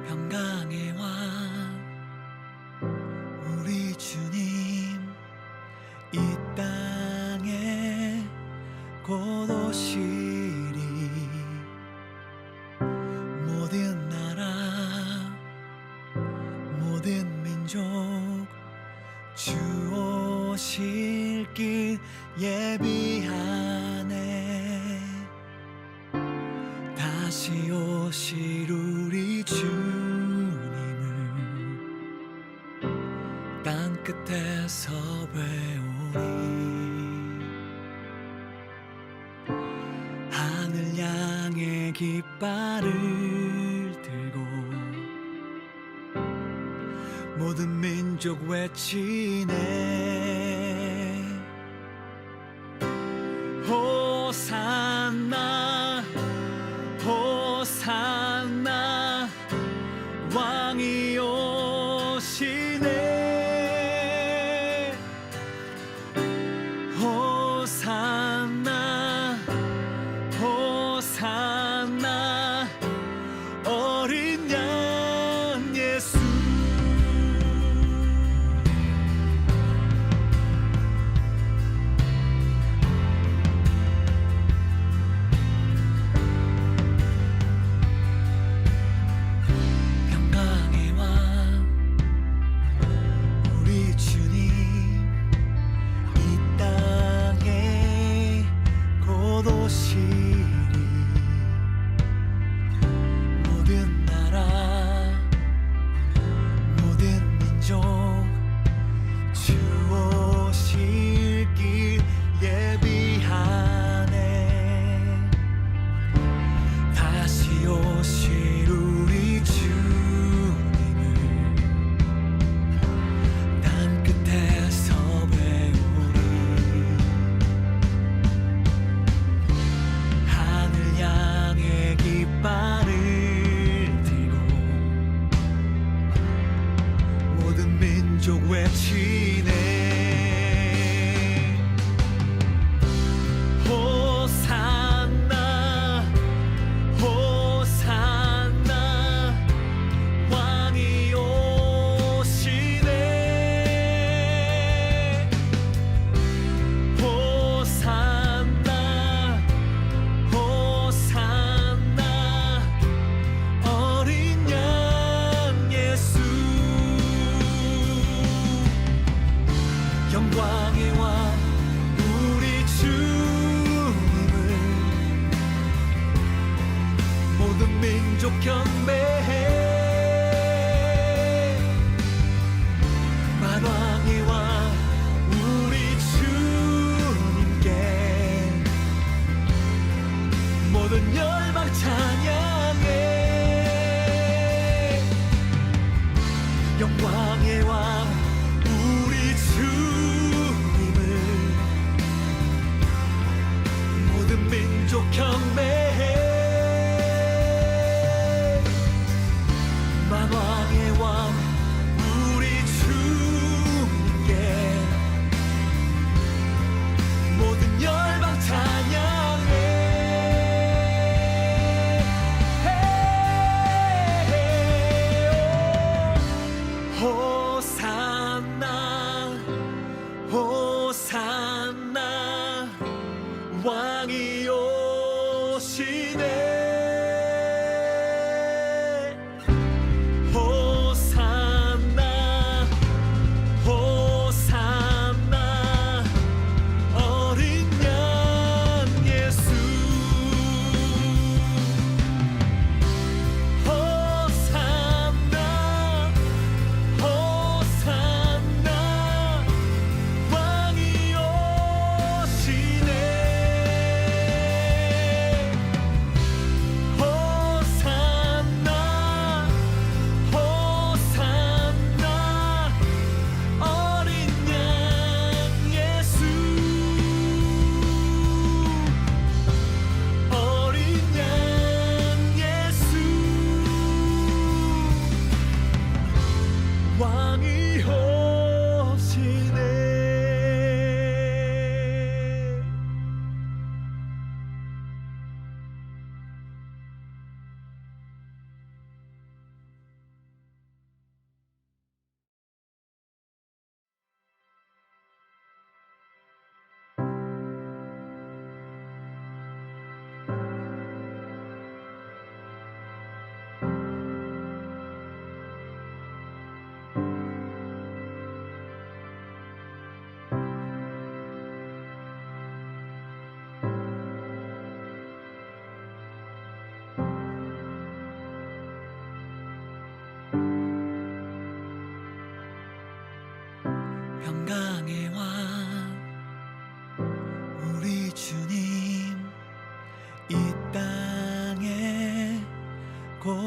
평강의 왕 우리 주님 이 땅에 곧 오시리. 모든 나라 모든 민족 주 오실 길 예비하네. 다시 오실 우리 주님을 땅끝에서 배우리. 하늘 향해 깃발을 들고 모든 민족 외치네. 호산나 호산나 왕이 오시네. 호산나 호산나 어린 양 예수. 평강의 왕 우리 주님 이 땅에 곧 오시리. 모든 나라 모든 민족 주 오실 길 예비하네. 다시 오실 우리 주님을 땅끝에서 배우리. 하늘 향해 깃발을 들고 모든 민족 외치네. 호산나 호산나 왕이 오시네. 호산나 호산나 어린 양 예수. 영광의 왕 우리 주님을 모든 민족 경배해. 만왕의 왕 우리 주님께 모든 열방 찬양해. 영광의 왕 우리 주님을 모든 민족 경배해.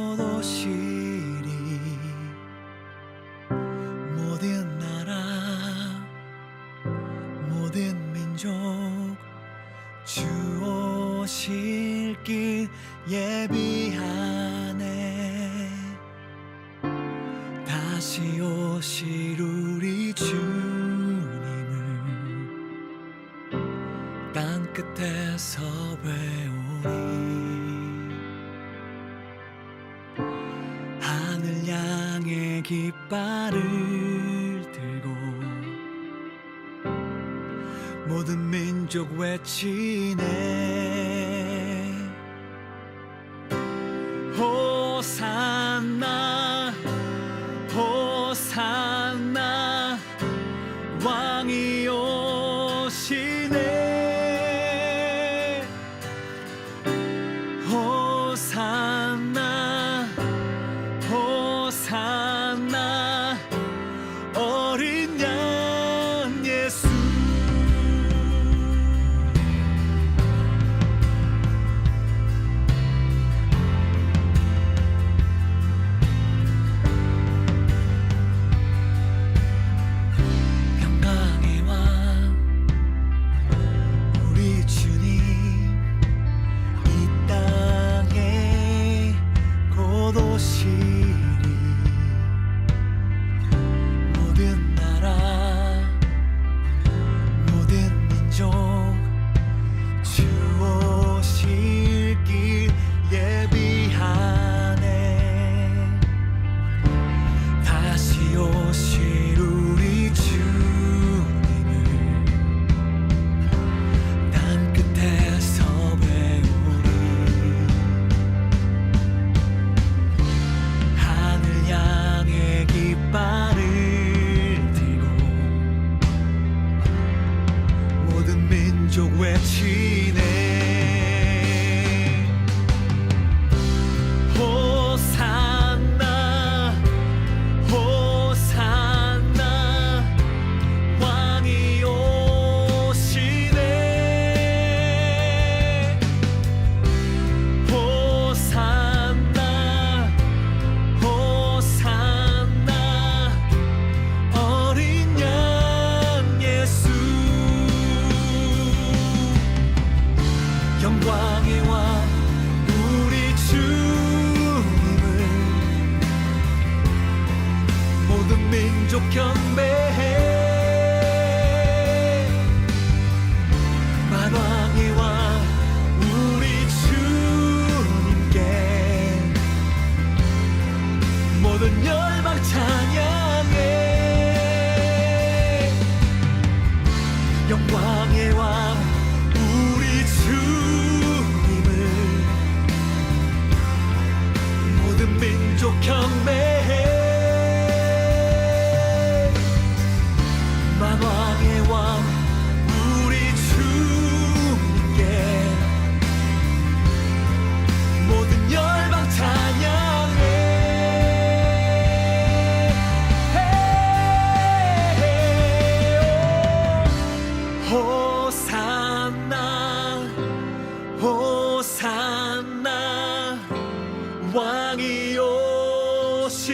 곧 오시리. 모든 나라 모든 민족 주 오실 길 예비하네. 다시 오실 우리 주님을 땅끝에서 배우리. 하늘 향해 깃발을 들고 모든 민족 외치네. 호산나 호산나 왕이 오시네. 호산나 호산나 어린 양 예수. 평강의 왕 우리 주님 이 땅에 곧 오시리. 모든 나라 모든 민족 주 오실 길 예비하네. 다시 오실 우리 주님을 땅끝에서 배우리. 하늘 향해 깃발을 들고 모든 민족 외치네. 호산나 호산나 왕이 오시네. 호산나 호산나 어린 양 예수. 영광의 왕 우리 주님을 모든 민족 경배해. 만왕의 왕 우리 주님께 모든 열방 찬양해. 영광의 왕 우리 주님을 모든 민족 경배해. 만왕의 왕 우리 주님께 모든 열방 찬양해. 호산나 호산나 왕이 오시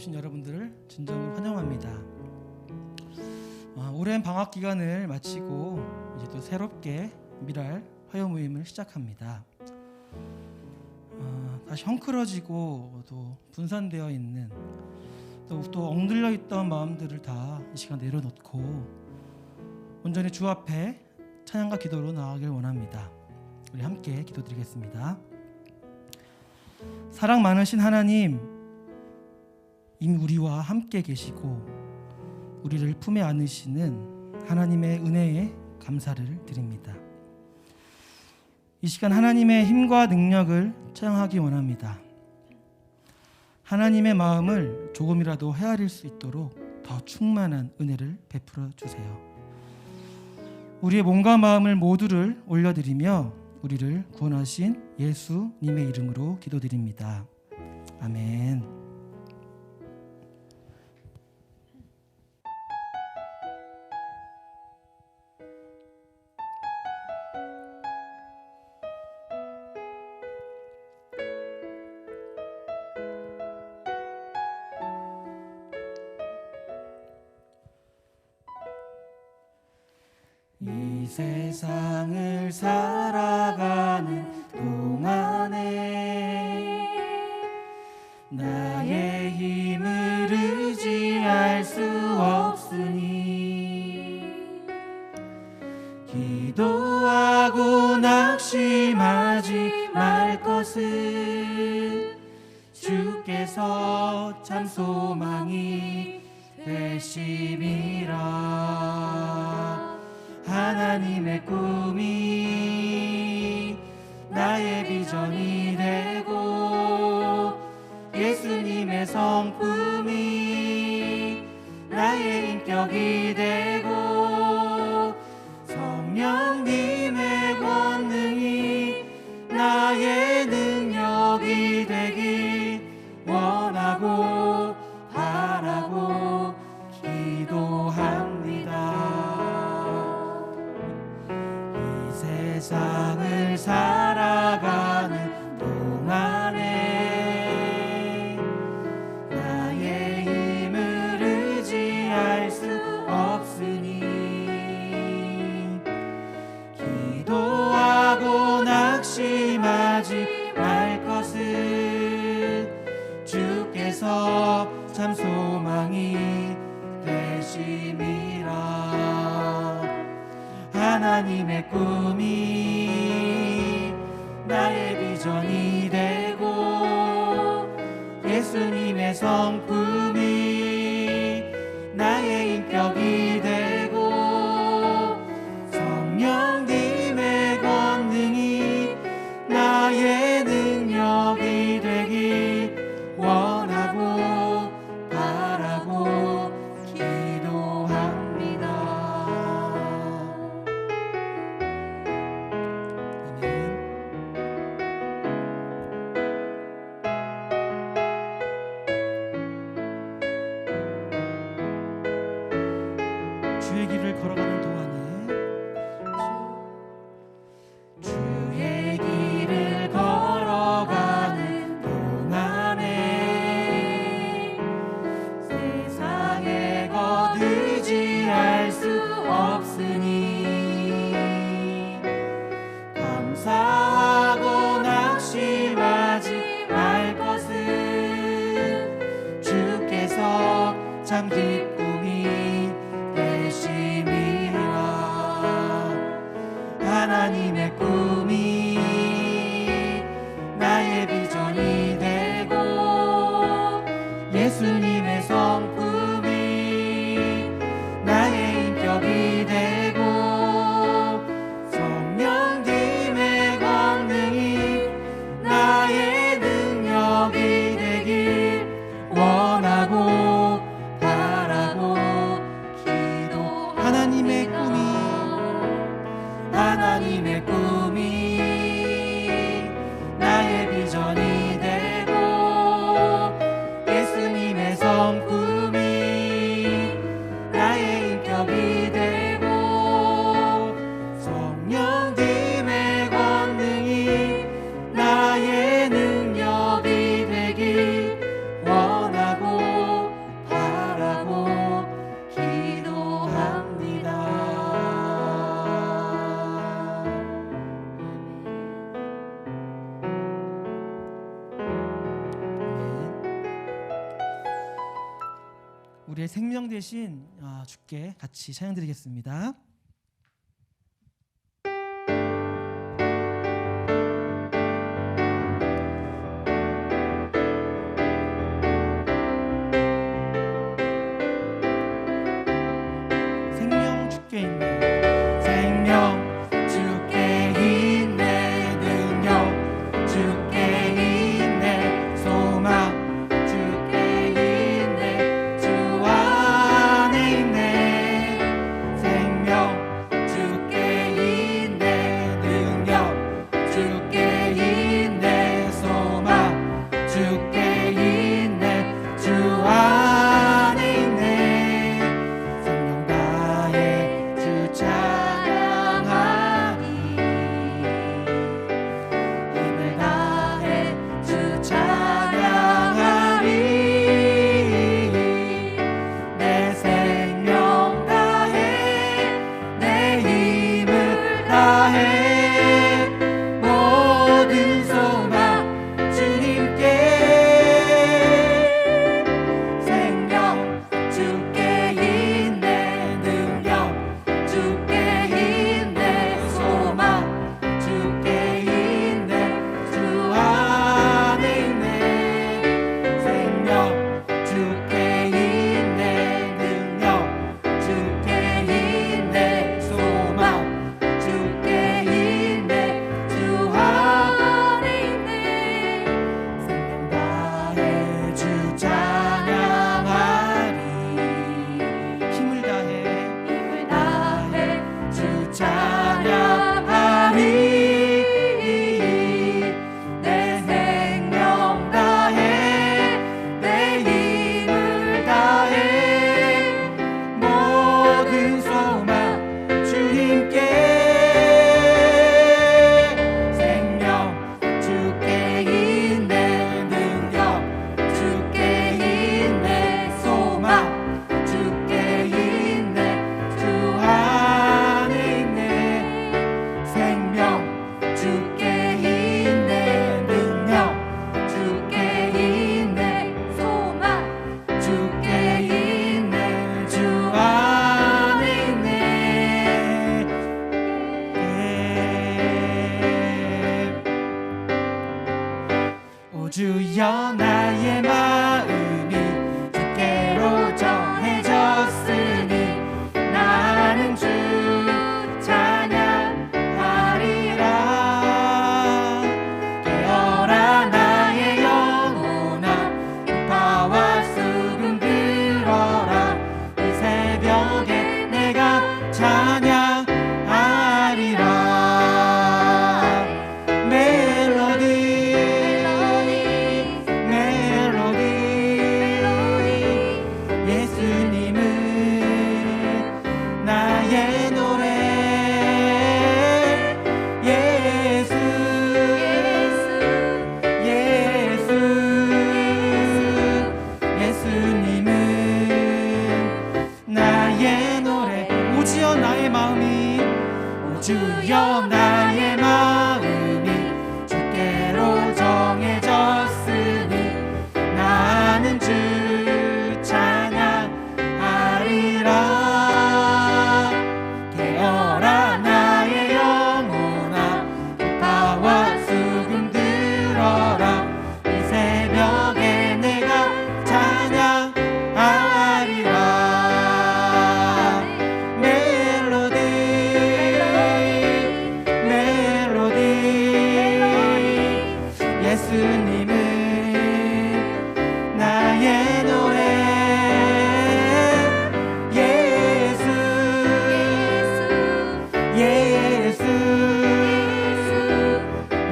오신 여러분들을 진정으로 환영합니다. 오랜 방학 기간을 마치고 이제 또 새롭게 미랄 화요 모임을 시작합니다. 다시 헝클어지고 또 분산되어 있는 또 엉들려 있던 마음들을 다 이 시간 내려놓고 온전히 주 앞에 찬양과 기도로 나아가길 원합니다. 우리 함께 기도드리겠습니다. 사랑 많으신 하나님, 이미 우리와 함께 계시고 우리를 품에 안으시는 하나님의 은혜에 감사를 드립니다. 이 시간 하나님의 힘과 능력을 찬양하기 원합니다. 하나님의 마음을 조금이라도 헤아릴 수 있도록 더 충만한 은혜를 베풀어 주세요. 우리의 몸과 마음을 모두를 올려드리며 우리를 구원하신 예수님의 이름으로 기도드립니다. 아멘. 이 세상을 살아가는 동안에 나의 힘을 의지할 수 없으니 기도하고 낙심하지 말 것을 주께서 참 소망이 되심이라. 하나님의 꿈이 나의 비전이 되고 예수님의 성품이 나의 인격이 되고 성령님의 권능이 나의 능력이 되길 원하고 바라고 기도합니다. 세상을 살아가는 동안에 나의 힘을 의지할 수 없으니 기도하고 낙심하지 말 것을 주께서 참 소망이 되심이라. 하나님의 꿈이 나의 비전이 되고 예수님의 성품이 나의 인격이 되고 성령님의 권능이 나의 능력이 되길 원하고 바라고 주의 길을 걸어가는 동안에 주의 길을 걸어가는 동안에 세상의 것 의지할 수 없으니 감사하고 낙심하지 말 것을 주께서 참 기쁨이 되심이라. 하나님의 꿈이 나의 비전이 되고 예수님의 성품이 나의 인격이 되고 성령님의 우리의 생명 대신 주께 같이 찬양드리겠습니다. 생명 주께 있네 생명 주께 있네 능력 주께 있네 소망 주께 있네 주 안에 있네 생명 주께 있네 능력 주께 있네 소망 주께 있네 주 안에 있네 생명 다해 주 찬양하리 힘을 다해 주 찬양하리 내 생명 다해 내 힘을 다해 모든 소망 주님께 생명 주께 있네 능력 주께 있네 소망 주께 있네 주 안에 있네 생명 주께 있네 능력 주께 있네 소망 주께 있네 주 안에 있네 생명 다해 주 찬양하리 힘을 다해 주 찬양하리 내 생명 다해 내 힘을 다해 모든 소망 주님께 생명 주께 있네 능력 주께 있네 소망 주께 있네 주 안에 있네 생명 주께 있네 능력 주께 있네 소망 주께 있네 주 안에 있네 오 주여 나의 마음이 주께로 정해졌으니 나는 주 찬양하리라 깨어라 나의 영혼아 우파와 수금 들어라 이 새벽에 내가 찬양하리라 멜로디 예수님은 나의 노래 예수 예수님은 나의 노래 오주여 나의 마음이 오주여 나의 마음이 주께로 정해졌으니 나는 주 찬양하리라 깨어라 나의 영혼아 우파와 수금 들어라 이 새벽에 내가 찬양하리라 멜로디 예수님은 나의 노래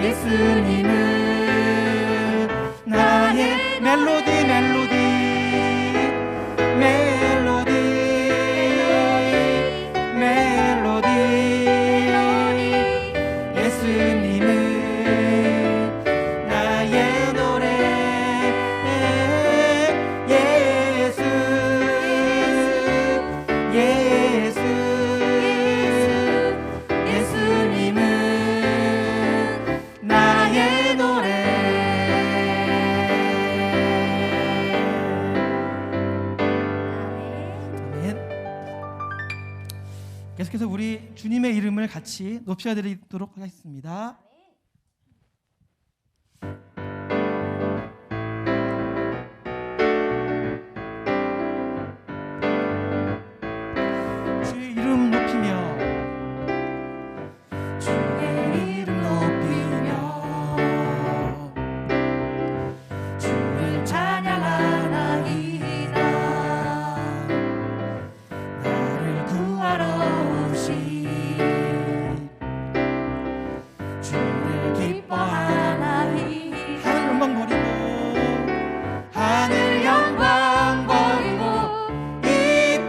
예수님은 나의 멜로디 예수님은 나의 노래 예수님은 나의 노래 주님의 이름을 같이 높여드리도록 하겠습니다. 주의 이름 높이며 주의 이름 높이며 주를 찬양하나이다. 나를 구하러 오신 주를 기뻐하나이다. 하늘 영광 버리고 하늘 영광 버리고 이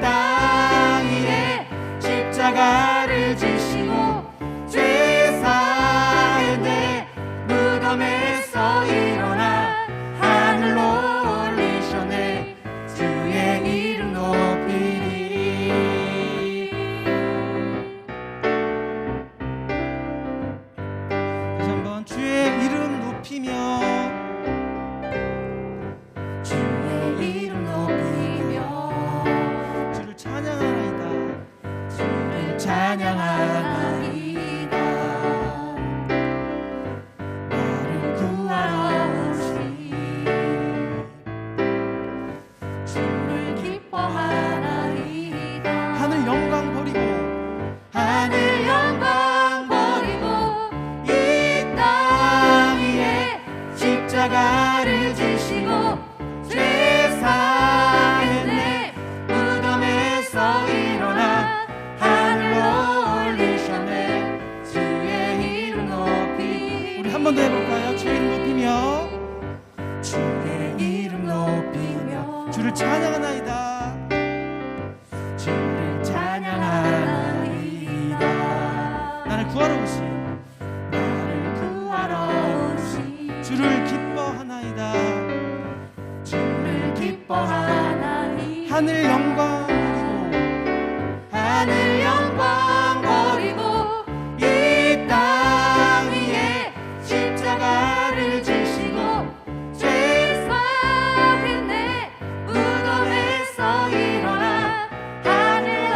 땅 위에 십자가를 지시고 죄 사했네. 무덤에서 일어나 하늘로 올리셨네. 주의 이름 높이리. 다시 한번 주의 이름 높이며 주의 이름 높이며 주를 찬양하나이다. 주를 찬양하나이다. 나를 구하러 오신 주를 기뻐하나이다. 하늘 영광 버리고 하늘 영광 버리고 이 땅 위에 십자가를 지시고 죄 사했네. 무덤에서 일어나 하늘로 올리셨네. 주의 이름 높이. 우리 한 번 더 해볼까요? 주의 이름 높이며 주의 이름 높이며 주를 찬양하나이다. 주를 찬양하나이다. 나를 구하러 오신 나를 구하러 오신 주를 기뻐하나이다. 주를 기뻐하나이다. 하늘 영광 버리고 하늘 영광 버리고 이 땅 위에 십자가를 지시고 죄 사했네. 무덤에서 일어나 하늘로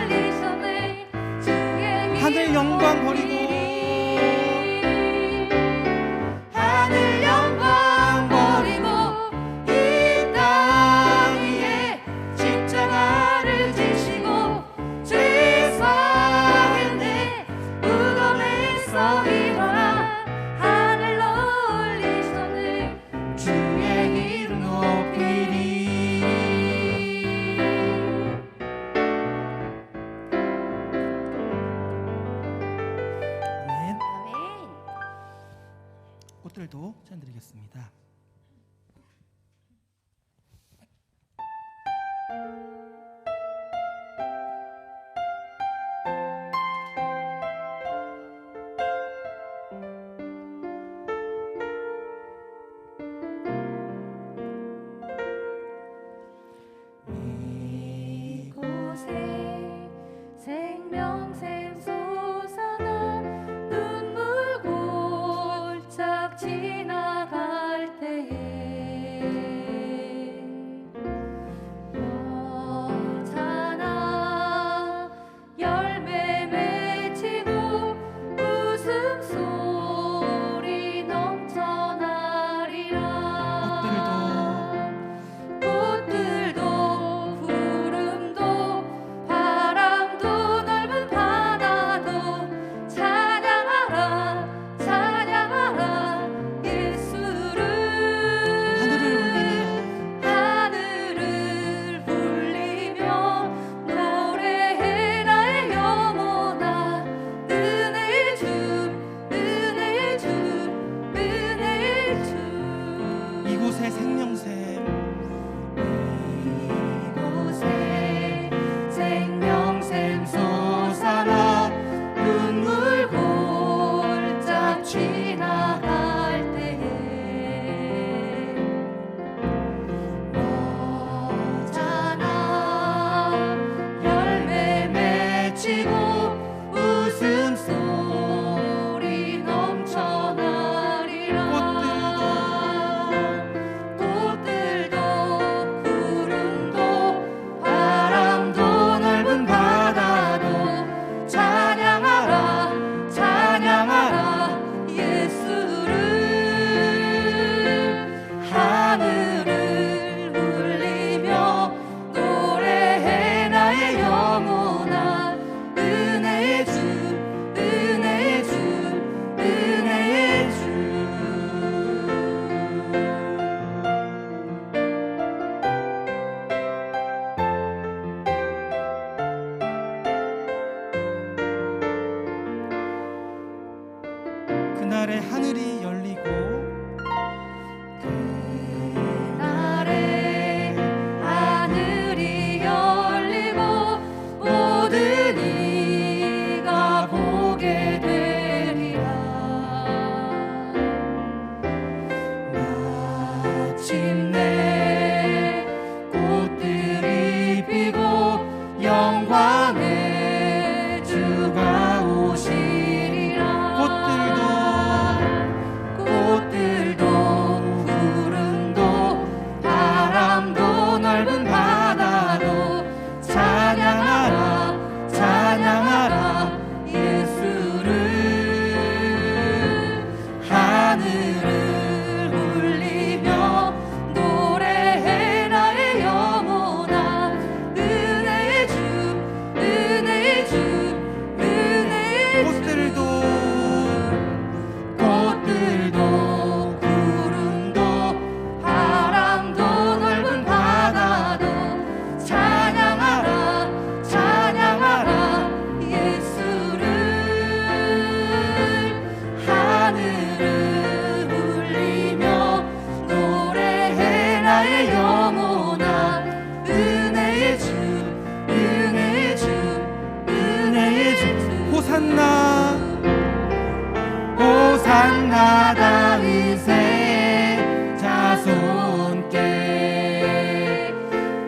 올리셨네. 주의 하늘 영광 버리고 하늘 영광 버리고 이 땅 위에 십자가를 지시고 죄 사했네. 무덤에서 일어나 하늘로 올리셨네. 주의 이름 높이리. 아멘. 아멘. 꽃들도 찬드리겠습니다. 이곳에 생명샘 솟아나 눈물 골짝 지나갈 때에 여자나 열매 맺히고 웃음소리 넘쳐나리라. 꽃들도 구름도 바람도 넓은 바다도 찬양하라 찬양하라 예수를. 하늘을 울리며 노래해 나의 영혼아. 은혜의 주 은혜의 주 은혜의 주. 이곳에 생명샘 이곳에 생명샘 솟아나 눈물 골짝 지나갈 때에 너잖아 열매 맺히고 웃음소리 넘쳐나리라. 꽃들도 구름도 바람도 넓은 바다도 찬양 그날에 하늘이 열리고 그날에 하늘이 열리고 모든 이가 보게 되리라. 마침내 꽃들이 피고 영광의 주가 오시리라. 꽃들도 구름도 바람도 넓은 바다도 찬양하라 찬양하라 예수를. 하늘을 울리며 노래해 나의 영혼아. 은혜의 주 은혜의 주 은혜의 주. 꽃들도 구름도 바람도 넓은 바다도 찬양하라 찬양하라 예수를. 하늘을 울리며 노래해 나의 영혼아. 은혜의 주 은혜의 주 은혜의 주. 호산나 호산나 다윗의 자손께.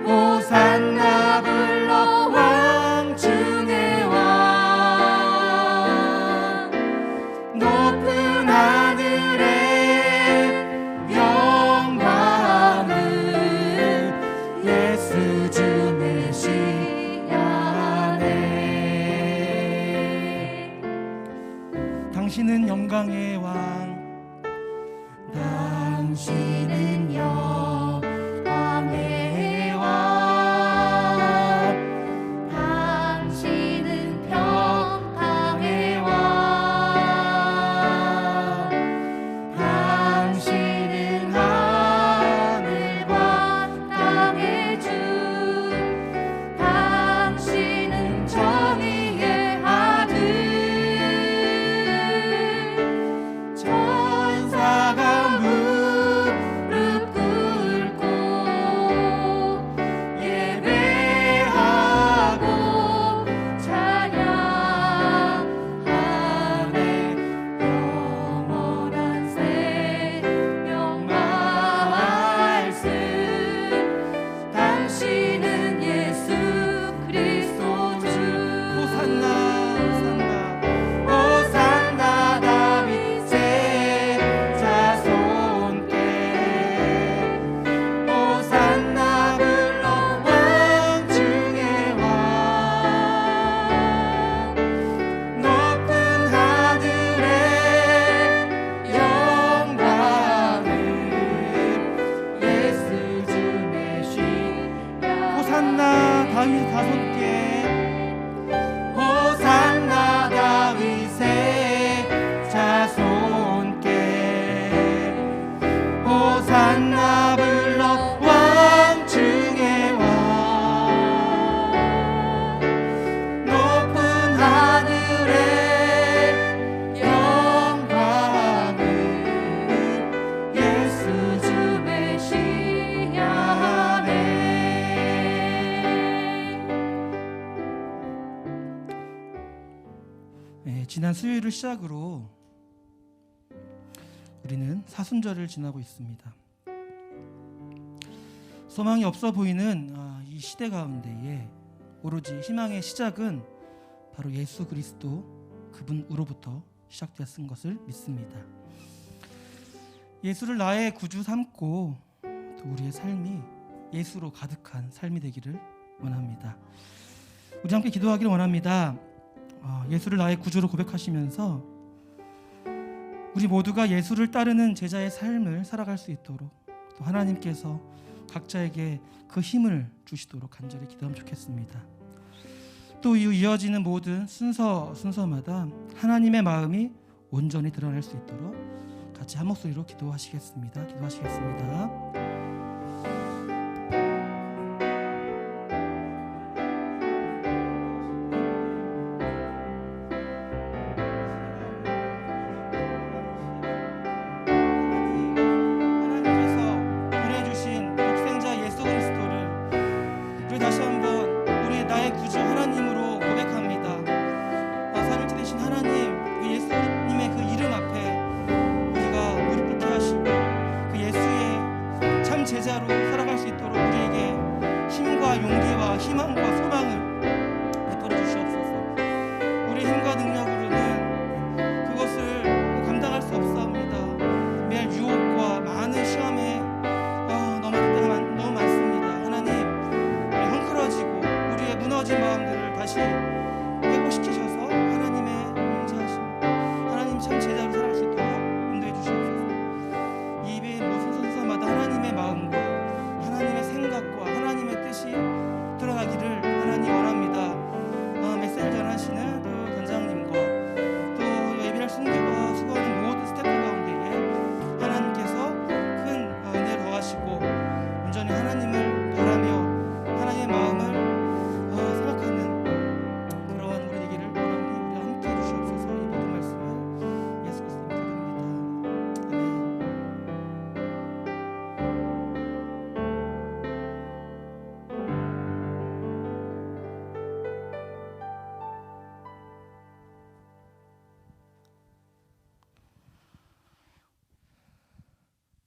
호산나 불러 왕 중의 왕. 높은 하늘의 영광을 예수 주 메시아네. 당신은 영광의 왕. 당신은 영광의 왕. 당신은 평강의 왕. 당신은 하늘과 땅의 주. 당신은 정의의 아들. 천사가 무릎 꿇고 예배하고 찬양하네. 영원한 생명 말씀. 당신은 예수 그리스도 주. 호산나 호산나 다윗의 자손께. 호산나 불러 왕 중의 왕. 높은 하늘의 영광을 예수 주 메시아. 호산나 다윗 자손께. 호산나 다윗의 자손께. 호산나 불러 왕 중의 왕. 높은 하늘의 영광을 예수 주 메시아네. 지난 수요일을 시작으로 우리는 사순절을 지나고 있습니다. 소망이 없어 보이는 이 시대 가운데에 오로지 희망의 시작은 바로 예수 그리스도 그분으로부터 시작되었은 것을 믿습니다. 예수를 나의 구주 삼고 또 우리의 삶이 예수로 가득한 삶이 되기를 원합니다. 우리 함께 기도하기를 원합니다. 예수를 나의 구주로 고백하시면서 우리 모두가 예수를 따르는 제자의 삶을 살아갈 수 있도록 또 하나님께서 각자에게 그 힘을 주시도록 간절히 기도하면 좋겠습니다. 또 이어지는 모든 순서마다 하나님의 마음이 온전히 드러날 수 있도록 같이 한 목소리로 기도하시겠습니다.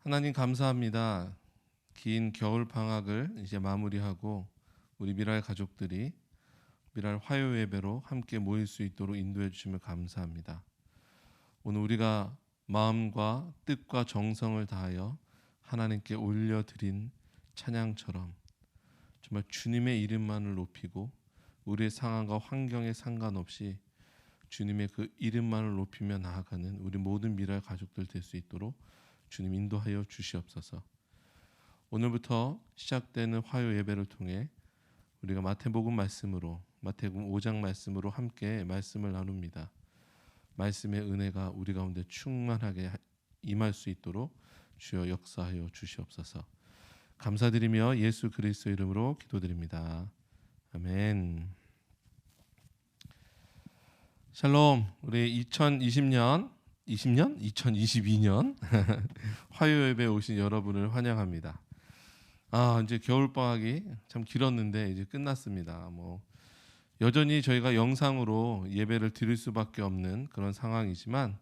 하나님 감사합니다. 긴 겨울 방학을 이제 마무리하고 우리 미랄 가족들이 미랄 화요 예배로 함께 모일 수 있도록 인도해 주시면 감사합니다. 오늘 우리가 마음과 뜻과 정성을 다하여 하나님께 올려드린 찬양처럼 정말 주님의 이름만을 높이고 우리의 상황과 환경에 상관없이 주님의 그 이름만을 높이며 나아가는 우리 모든 미랄 가족들 될 수 있도록 주님 인도하여 주시옵소서. 오늘부터 시작되는 화요 예배를 통해 우리가 마태복음 말씀으로 마태복음 5장 말씀으로 함께 말씀을 나눕니다. 말씀의 은혜가 우리 가운데 충만하게 임할 수 있도록 주여 역사하여 주시옵소서. 감사드리며 예수 그리스도 이름으로 기도드립니다. 아멘. 샬롬. 우리 2022년 화요 예배에 오신 여러분을 환영합니다. 이제 겨울 방학이 참 길었는데 이제 끝났습니다. 여전히 저희가 영상으로 예배를 드릴 수밖에 없는 그런 상황이지만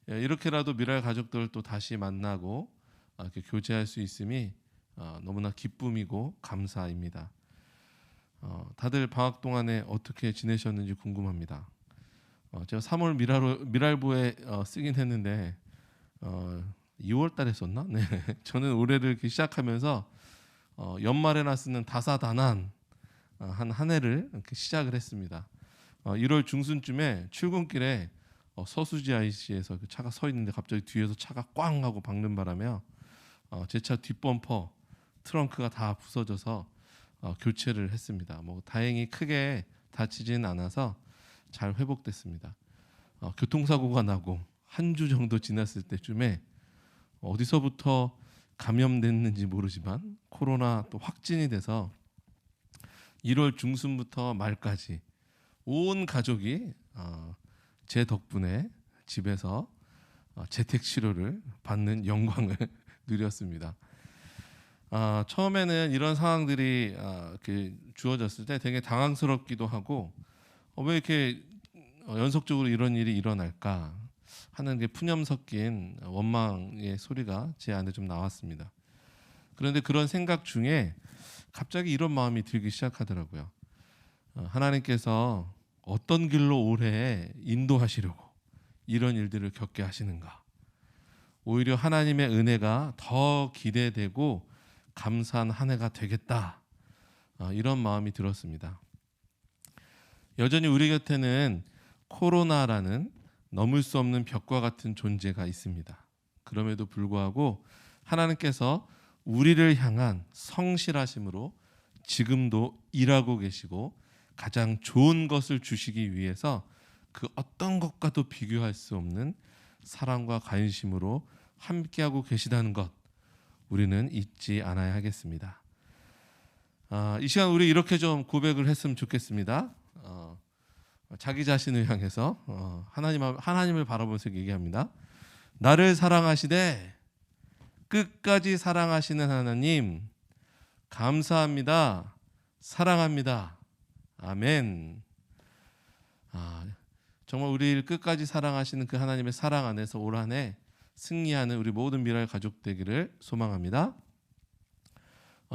이렇게라도 미랄 가족들을 또 다시 만나고 이렇게 교제할 수 있음이 너무나 기쁨이고 감사입니다. 다들 방학 동안에 어떻게 지내셨는지 궁금합니다. 제가 3월 미랄부에 쓰긴 했는데 2월 달에 썼나? 네. 저는 올해를 이렇게 시작하면서 연말에나 쓰는 다사다난 한 해를 이렇게 시작을 했습니다. 1월 중순쯤에 출근길에 서수지 IC에서 그 차가 서 있는데 갑자기 뒤에서 차가 꽝 하고 박는 바람에 제 차 뒷범퍼 트렁크가 다 부서져서 교체를 했습니다. 다행히 크게 다치진 않아서 잘 회복됐습니다. 교통사고가 나고 한 주 정도 지났을 때쯤에 어디서부터 감염됐는지 모르지만 코로나 또 확진이 돼서 1월 중순부터 말까지 온 가족이 제 덕분에 집에서 재택 치료를 받는 영광을 누렸습니다. 처음에는 이런 상황들이 이렇게 주어졌을 때 되게 당황스럽기도 하고 왜 이렇게 연속적으로 이런 일이 일어날까 하는 게 푸념 섞인 원망의 소리가 제 안에 좀 나왔습니다. 그런데 그런 생각 중에 갑자기 이런 마음이 들기 시작하더라고요. 하나님께서 어떤 길로 올해 인도하시려고 이런 일들을 겪게 하시는가. 오히려 하나님의 은혜가 더 기대되고 감사한 한 해가 되겠다. 이런 마음이 들었습니다. 여전히 우리 곁에는 코로나라는 넘을 수 없는 벽과 같은 존재가 있습니다. 그럼에도 불구하고 하나님께서 우리를 향한 성실하심으로 지금도 일하고 계시고 가장 좋은 것을 주시기 위해서 그 어떤 것과도 비교할 수 없는 사랑과 관심으로 함께하고 계시다는 것 우리는 잊지 않아야 하겠습니다. 이 시간 우리 이렇게 좀 고백을 했으면 좋겠습니다. 자기 자신을 향해서 하나님을 바라보면서 얘기합니다. 나를 사랑하시되 끝까지 사랑하시는 하나님 감사합니다. 사랑합니다. 아멘. 정말 우리를 끝까지 사랑하시는 그 하나님의 사랑 안에서 올 한 해 승리하는 우리 모든 미랄 가족 되기를 소망합니다.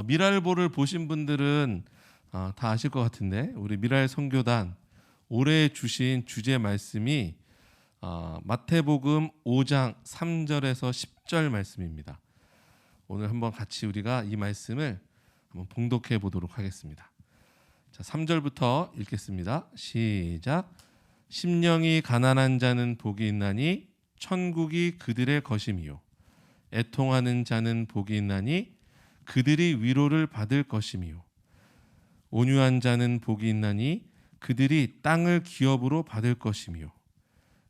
미랄보를 보신 분들은 다 아실 것 같은데 우리 미랄 선교단 올해 주신 주제 말씀이 마태복음 5장 3절에서 10절 말씀입니다. 오늘 한번 같이 우리가 이 말씀을 한번 봉독해 보도록 하겠습니다. 자, 3절부터 읽겠습니다. 시작. 심령이 가난한 자는 복이 있나니 천국이 그들의 것임이요 애통하는 자는 복이 있나니 그들이 위로를 받을 것임이요 온유한 자는 복이 있나니 그들이 땅을 기업으로 받을 것이며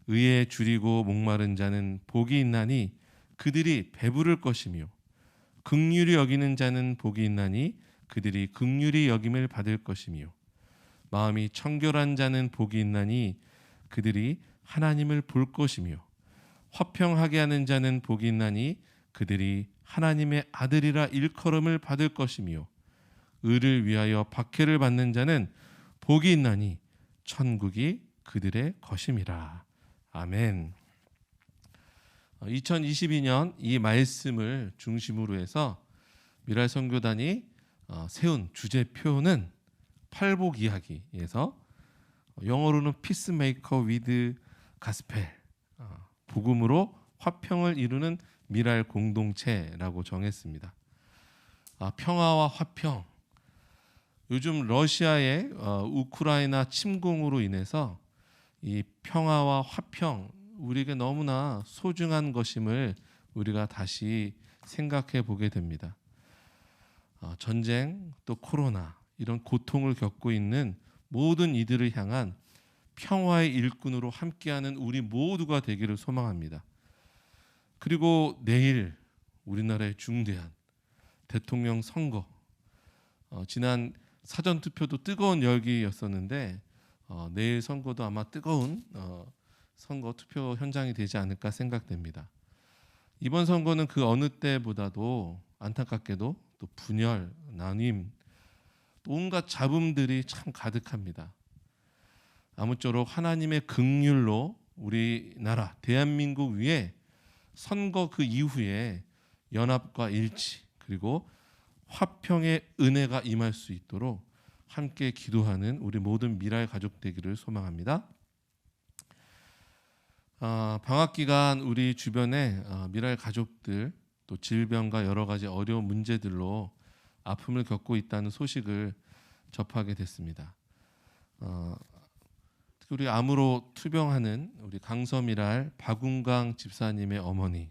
의에 줄이고 목마른 자는 복이 있나니 그들이 배부를 것이며 긍휼히 여기는 자는 복이 있나니 그들이 긍휼히 여김을 받을 것이며 마음이 청결한 자는 복이 있나니 그들이 하나님을 볼 것이며 화평하게 하는 자는 복이 있나니 그들이 하나님의 아들이라 일컬음을 받을 것이며 의를 위하여 박해를 받는 자는 복이 있나니 천국이 그들의 것임이라. 아멘. 2022년 이 말씀을 중심으로 해서 미랄 선교단이 세운 주제표는 팔복 이야기에서 영어로는 피스메이커 위드 가스펠, 복음으로 화평을 이루는 미랄 공동체라고 정했습니다. 평화와 화평. 요즘 러시아의 우크라이나 침공으로 인해서 이 평화와 화평, 우리에게 너무나 소중한 것임을 우리가 다시 생각해 보게 됩니다. 전쟁, 또 코로나, 이런 고통을 겪고 있는 모든 이들을 향한 평화의 일꾼으로 함께하는 우리 모두가 되기를 소망합니다. 그리고 내일 우리나라의 중대한 대통령 선거, 지난 사전투표도 뜨거운 열기였었는데 내일 선거도 아마 뜨거운 선거 투표 현장이 되지 않을까 생각됩니다. 이번 선거는 그 어느 때보다도 안타깝게도 또 분열, 나뉜, 또 온갖 잡음들이 참 가득합니다. 아무쪼록 하나님의 긍휼로 우리나라 대한민국 위에 선거 그 이후에 연합과 일치 그리고 화평의 은혜가 임할 수 있도록 함께 기도하는 우리 모든 미랄 가족 되기를 소망합니다. 방학 기간 우리 주변에 미랄 가족들 또 질병과 여러 가지 어려운 문제들로 아픔을 겪고 있다는 소식을 접하게 됐습니다. 특히 우리 암으로 투병하는 우리 강서미랄 박운강 집사님의 어머니,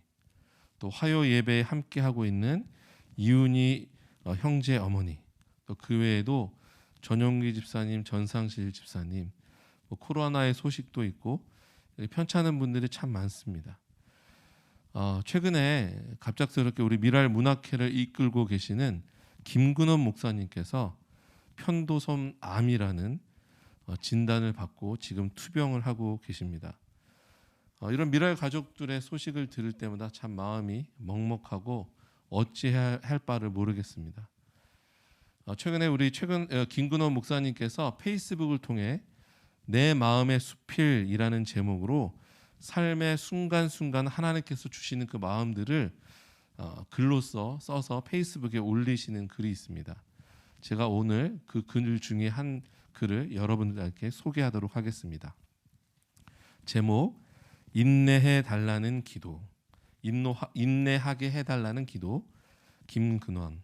또 화요 예배에 함께 하고 있는 이윤희 형제 어머니, 또 그 외에도 전용기 집사님, 전상실 집사님, 코로나의 소식도 있고 편찮은 분들이 참 많습니다. 최근에 갑작스럽게 우리 미랄 문학회를 이끌고 계시는 김근원 목사님께서 편도섬 암이라는 진단을 받고 지금 투병을 하고 계십니다. 이런 미랄 가족들의 소식을 들을 때마다 참 마음이 먹먹하고 어찌해야 할 바를 모르겠습니다. 최근에 우리 김근원 목사님께서 페이스북을 통해 내 마음의 수필이라는 제목으로 삶의 순간순간 하나님께서 주시는 그 마음들을 글로써 써서 페이스북에 올리시는 글이 있습니다. 제가 오늘 그 글 중에 한 글을 여러분들께 소개하도록 하겠습니다. 제목, 인내해 달라는 기도, 인내하게 해달라는 기도, 김근원.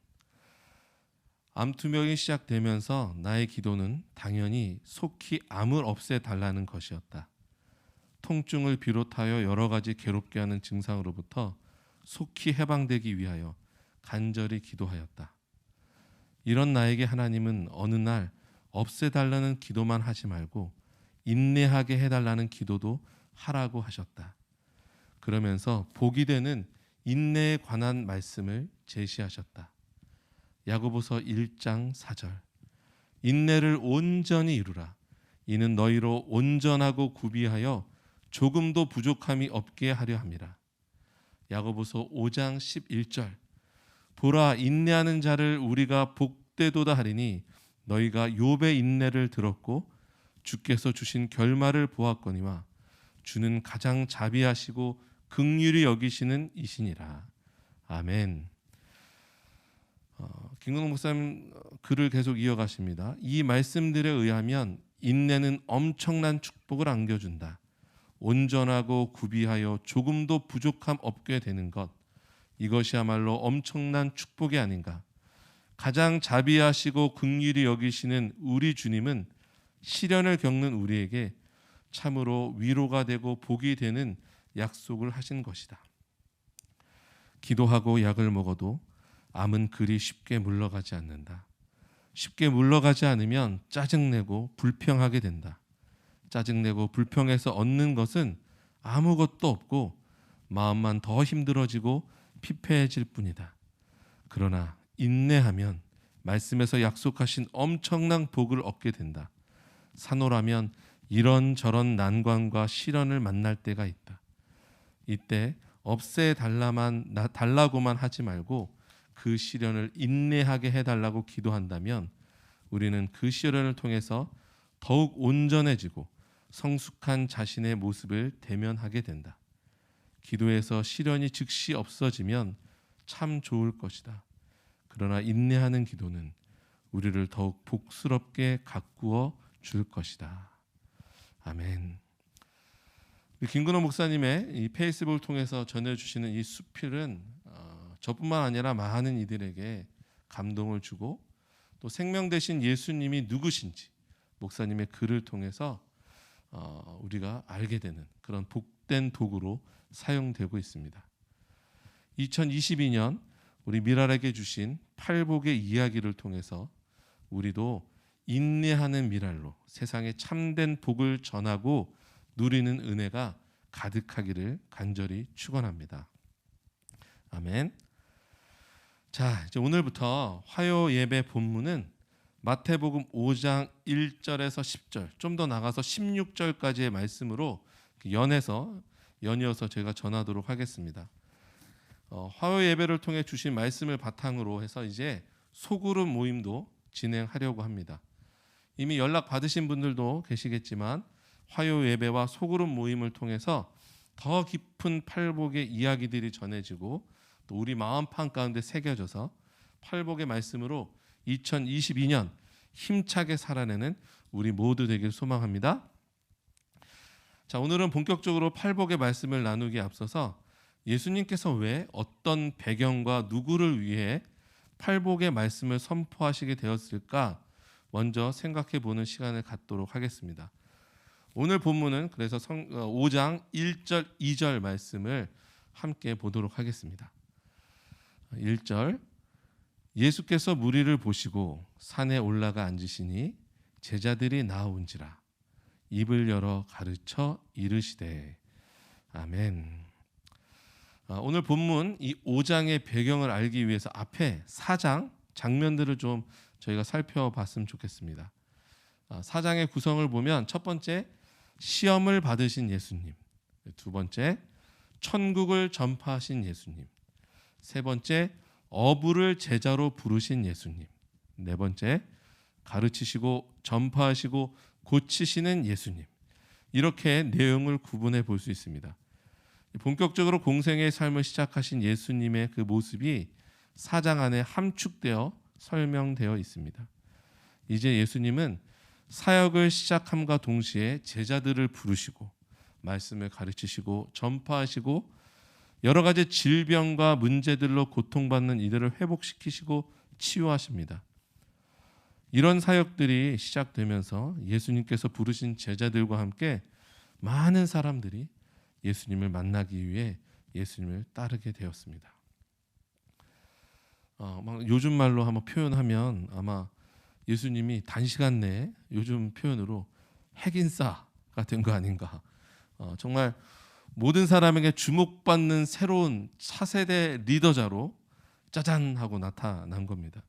암투병이 시작되면서 나의 기도는 당연히 속히 암을 없애달라는 것이었다. 통증을 비롯하여 여러 가지 괴롭게 하는 증상으로부터 속히 해방되기 위하여 간절히 기도하였다. 이런 나에게 하나님은 어느 날 없애달라는 기도만 하지 말고 인내하게 해달라는 기도도 하라고 하셨다. 그러면서 복이 되는 인내에 관한 말씀을 제시하셨다. 야고보서 1장 4절. 인내를 온전히 이루라. 이는 너희로 온전하고 구비하여 조금도 부족함이 없게 하려 함이라. 야고보서 5장 11절. 보라, 인내하는 자를 우리가 복되도다 하리니 너희가 욥의 인내를 들었고 주께서 주신 결말을 보았거니와 주는 가장 자비하시고 긍휼히 여기시는 이시니라. 아멘. 김근홍 목사님 글을 계속 이어가십니다. 이 말씀들에 의하면 인내는 엄청난 축복을 안겨준다. 온전하고 구비하여 조금도 부족함 없게 되는 것, 이것이야말로 엄청난 축복이 아닌가. 가장 자비하시고 긍휼히 여기시는 우리 주님은 시련을 겪는 우리에게 참으로 위로가 되고 복이 되는 약속을 하신 것이다. 기도하고 약을 먹어도 암은 그리 쉽게 물러가지 않는다. 쉽게 물러가지 않으면 짜증내고 불평하게 된다. 짜증내고 불평해서 얻는 것은 아무것도 없고 마음만 더 힘들어지고 피폐해질 뿐이다. 그러나 인내하면 말씀에서 약속하신 엄청난 복을 얻게 된다. 산호라면 이런저런 난관과 시련을 만날 때가 있다. 이때 달라고만 하지 말고 그 시련을 인내하게 해달라고 기도한다면 우리는 그 시련을 통해서 더욱 온전해지고 성숙한 자신의 모습을 대면하게 된다. 기도에서 시련이 즉시 없어지면 참 좋을 것이다. 그러나 인내하는 기도는 우리를 더욱 복스럽게 가꾸어 줄 것이다. 아멘. 김근호 목사님의 이 페이스북을 통해서 전해주시는 이 수필은 저뿐만 아니라 많은 이들에게 감동을 주고 또 생명 되신 예수님이 누구신지 목사님의 글을 통해서 우리가 알게 되는 그런 복된 도구로 사용되고 있습니다. 2022년 우리 미랄에게 주신 팔복의 이야기를 통해서 우리도 인내하는 미랄로 세상에 참된 복을 전하고 누리는 은혜가 가득하기를 간절히 축원합니다. 아멘. 자, 이제 오늘부터 화요 예배 본문은 마태복음 5장 1절에서 10절, 좀 더 나가서 16절까지의 말씀으로 연이어서 제가 전하도록 하겠습니다. 화요 예배를 통해 주신 말씀을 바탕으로 해서 이제 소그룹 모임도 진행하려고 합니다. 이미 연락 받으신 분들도 계시겠지만 화요 예배와 소그룹 모임을 통해서 더 깊은 팔복의 이야기들이 전해지고 또 우리 마음판 가운데 새겨져서 팔복의 말씀으로 2022년 힘차게 살아내는 우리 모두 되길 소망합니다. 자, 오늘은 본격적으로 팔복의 말씀을 나누기에 앞서서 예수님께서 왜 어떤 배경과 누구를 위해 팔복의 말씀을 선포하시게 되었을까 먼저 생각해 보는 시간을 갖도록 하겠습니다. 오늘 본문은 그래서 5장 1절 2절 말씀을 함께 보도록 하겠습니다. 1절 예수께서 무리를 보시고 산에 올라가 앉으시니 제자들이 나아온지라 입을 열어 가르쳐 이르시되 아멘. 오늘 본문 이 5장의 배경을 알기 위해서 앞에 4장 장면들을 좀 저희가 살펴봤으면 좋겠습니다. 4장의 구성을 보면 첫 번째 시험을 받으신 예수님, 두 번째 천국을 전파하신 예수님, 세 번째 어부를 제자로 부르신 예수님, 네 번째 가르치시고 전파하시고 고치시는 예수님. 이렇게 내용을 구분해 볼 수 있습니다. 본격적으로 공생의 삶을 시작하신 예수님의 그 모습이 4장 안에 함축되어 설명되어 있습니다. 이제 예수님은 사역을 시작함과 동시에 제자들을 부르시고 말씀을 가르치시고 전파하시고 여러 가지 질병과 문제들로 고통받는 이들을 회복시키시고 치유하십니다. 이런 사역들이 시작되면서 예수님께서 부르신 제자들과 함께 많은 사람들이 예수님을 만나기 위해 예수님을 따르게 되었습니다. 요즘 말로 한번 표현하면 아마 예수님이 단시간 내에 요즘 표현으로 핵인싸가 된 거 아닌가. 정말 모든 사람에게 주목받는 새로운 차세대 리더자로 짜잔 하고 나타난 겁니다.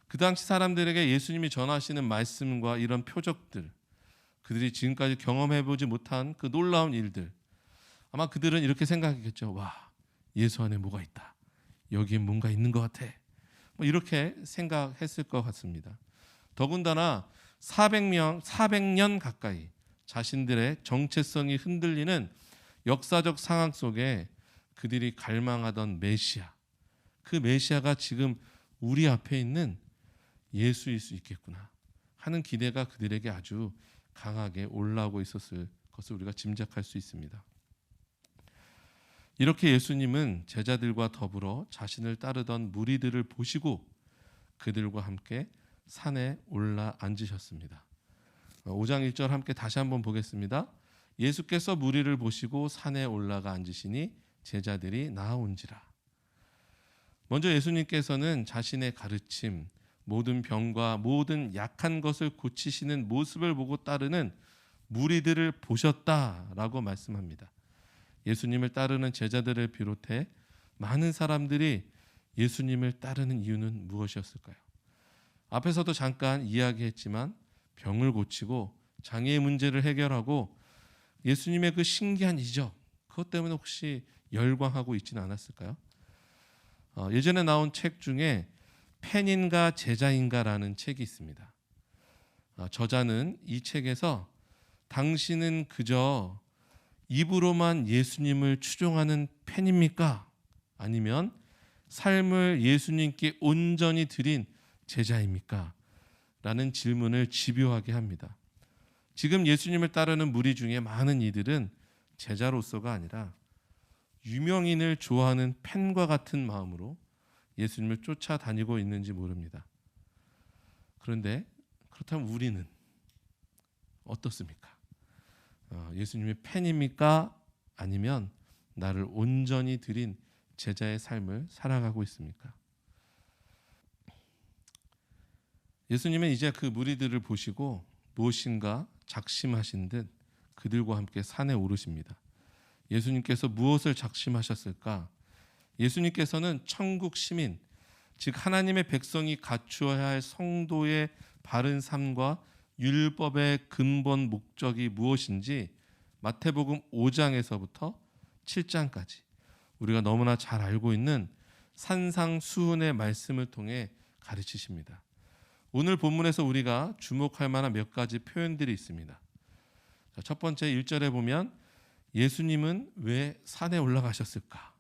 그 당시 사람들에게 예수님이 전하시는 말씀과 이런 표적들, 그들이 지금까지 경험해보지 못한 그 놀라운 일들, 아마 그들은 이렇게 생각했겠죠. 와, 예수 안에 뭐가 있다. 여기에 뭔가 있는 것 같아. 이렇게 생각했을 것 같습니다. 더군다나 400년 가까이 자신들의 정체성이 흔들리는 역사적 상황 속에 그들이 갈망하던 메시아, 그 메시아가 지금 우리 앞에 있는 예수일 수 있겠구나 하는 기대가 그들에게 아주 강하게 올라오고 있었을 것을 우리가 짐작할 수 있습니다. 이렇게 예수님은 제자들과 더불어 자신을 따르던 무리들을 보시고 그들과 함께 산에 올라 앉으셨습니다. 5장 1절 함께 다시 한번 보겠습니다. 예수께서 무리를 보시고 산에 올라가 앉으시니 제자들이 나아온지라. 먼저 예수님께서는 자신의 가르침, 모든 병과 모든 약한 것을 고치시는 모습을 보고 따르는 무리들을 보셨다라고 말씀합니다. 예수님을 따르는 제자들을 비롯해 많은 사람들이 예수님을 따르는 이유는 무엇이었을까요? 앞에서도 잠깐 이야기했지만 병을 고치고 장애의 문제를 해결하고 예수님의 그 신기한 이적, 그것 때문에 혹시 열광하고 있지는 않았을까요? 예전에 나온 책 중에 팬인가 제자인가라는 책이 있습니다. 저자는 이 책에서 당신은 그저 입으로만 예수님을 추종하는 팬입니까? 아니면 삶을 예수님께 온전히 드린 제자입니까? 라는 질문을 집요하게 합니다. 지금 예수님을 따르는 무리 중에 많은 이들은 제자로서가 아니라 유명인을 좋아하는 팬과 같은 마음으로 예수님을 쫓아다니고 있는지 모릅니다. 그런데 그렇다면 우리는 어떻습니까? 예수님의 팬입니까? 아니면 나를 온전히 드린 제자의 삶을 살아가고 있습니까? 예수님은 이제 그 무리들을 보시고 무엇인가 작심하신 듯 그들과 함께 산에 오르십니다. 예수님께서 무엇을 작심하셨을까? 예수님께서는 천국 시민, 즉 하나님의 백성이 갖추어야 할 성도의 바른 삶과 율법의 근본 목적이 무엇인지 마태복음 5장에서부터 7장까지 우리가 너무나 잘 알고 있는 산상수훈의 말씀을 통해 가르치십니다. 오늘 본문에서 우리가 주목할 만한 몇 가지 표현들이 있습니다. 첫 번째 1절에 보면 예수님은 왜 산에 올라가셨을까?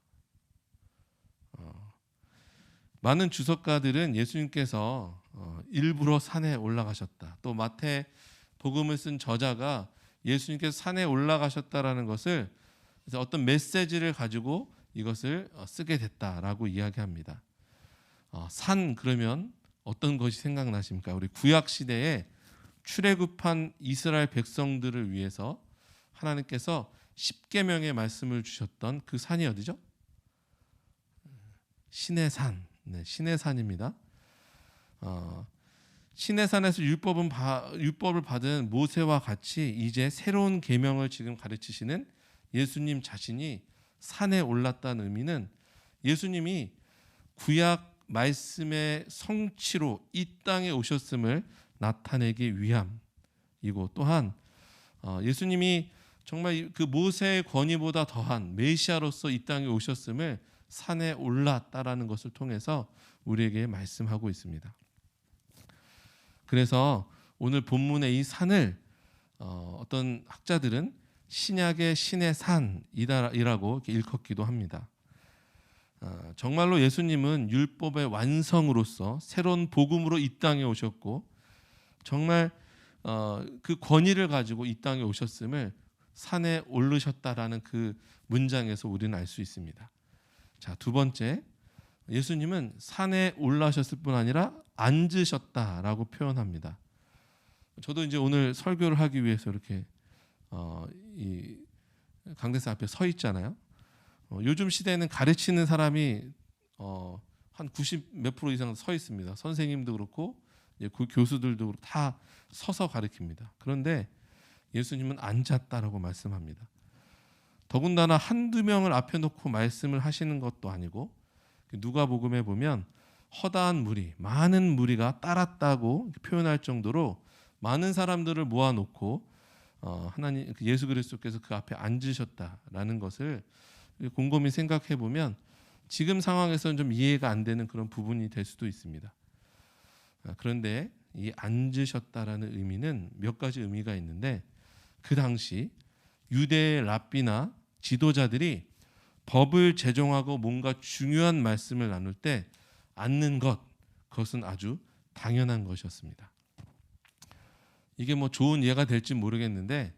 많은 주석가들은 예수님께서 일부러 산에 올라가셨다. 또 마태복음을 쓴 저자가 예수님께서 산에 올라가셨다라는 것을 어떤 메시지를 가지고 이것을 쓰게 됐다라고 이야기합니다. 산 그러면 어떤 것이 생각나십니까? 우리 구약 시대에 출애굽한 이스라엘 백성들을 위해서 하나님께서 십계명의 말씀을 주셨던 그 산이 어디죠? 시내산. 네, 시내산입니다. 시내산에서 율법을 받은 모세와 같이 이제 새로운 계명을 지금 가르치시는 예수님 자신이 산에 올랐다는 의미는 예수님이 구약 말씀의 성취로 이 땅에 오셨음을 나타내기 위함이고, 또한 예수님이 정말 그 모세의 권위보다 더한 메시아로서 이 땅에 오셨음을 산에 올랐다라는 것을 통해서 우리에게 말씀하고 있습니다. 그래서 오늘 본문의 이 산을 어떤 학자들은 신약의 신의 산이라고 일컫기도 합니다. 정말로 예수님은 율법의 완성으로서 새로운 복음으로 이 땅에 오셨고, 정말 그 권위를 가지고 이 땅에 오셨음을 산에 오르셨다라는 그 문장에서 우리는 알 수 있습니다. 자, 두 번째, 예수님은 산에 올라셨을 뿐 아니라 앉으셨다라고 표현합니다. 저도 이제 오늘 설교를 하기 위해서 이렇게 이 강대상 앞에 서 있잖아요. 요즘 시대에는 가르치는 사람이 한 90 몇 프로 이상 서 있습니다. 선생님도 그렇고 교수들도 그렇고 다 서서 가르칩니다. 그런데 예수님은 앉았다라고 말씀합니다. 더군다나 한두 명을 앞에 놓고 말씀을 하시는 것도 아니고, 누가복음에 보면 허다한 무리, 많은 무리가 따랐다고 표현할 정도로 많은 사람들을 모아놓고 하나님 예수 그리스도께서 그 앞에 앉으셨다라는 것을 곰곰이 생각해 보면 지금 상황에서는 좀 이해가 안 되는 그런 부분이 될 수도 있습니다. 그런데 이 앉으셨다라는 의미는 몇 가지 의미가 있는데, 그 당시 유대의 랍비나 지도자들이 법을 제정하고 뭔가 중요한 말씀을 나눌 때 앉는 그것은 아주 당연한 것이었습니다. 이게 뭐 좋은 예가 될지 모르겠는데,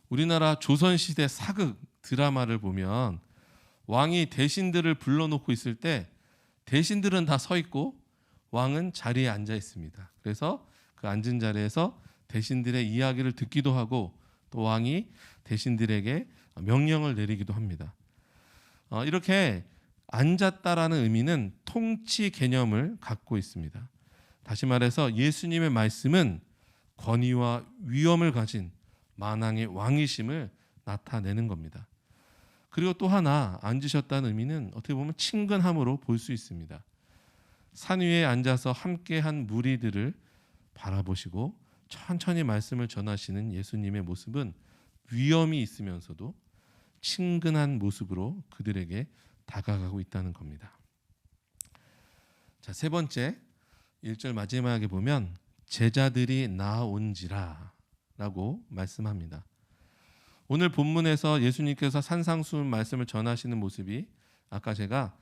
우리나라 조선시대 사극 드라마를 보면 왕이 대신들을 불러놓고 있을 때 대신들은 다 서 있고 왕은 자리에 앉아 있습니다. 그래서 그 앉은 자리에서 대신들의 이야기를 듣기도 하고, 또 왕이 대신들에게 명령을 내리기도 합니다. 이렇게 앉았다라는 의미는 통치 개념을 갖고 있습니다. 다시 말해서 예수님의 말씀은 권위와 위엄을 가진 만왕의 왕이심을 나타내는 겁니다. 그리고 또 하나, 앉으셨다는 의미는 어떻게 보면 친근함으로 볼 수 있습니다. 산 위에 앉아서 함께한 무리들을 바라보시고 천천히 말씀을 전하시는 예수님의 모습은 위엄이 있으면서도 친근한 모습으로 그들에게 다가가고 있다는 겁니다. 자, 세 번째 1절 마지막에 보면 제자들이 나아온지라 라고 말씀합니다. 오늘 본문에서 예수님께서 산상수훈 말씀을 전하시는 모습이 아까 제가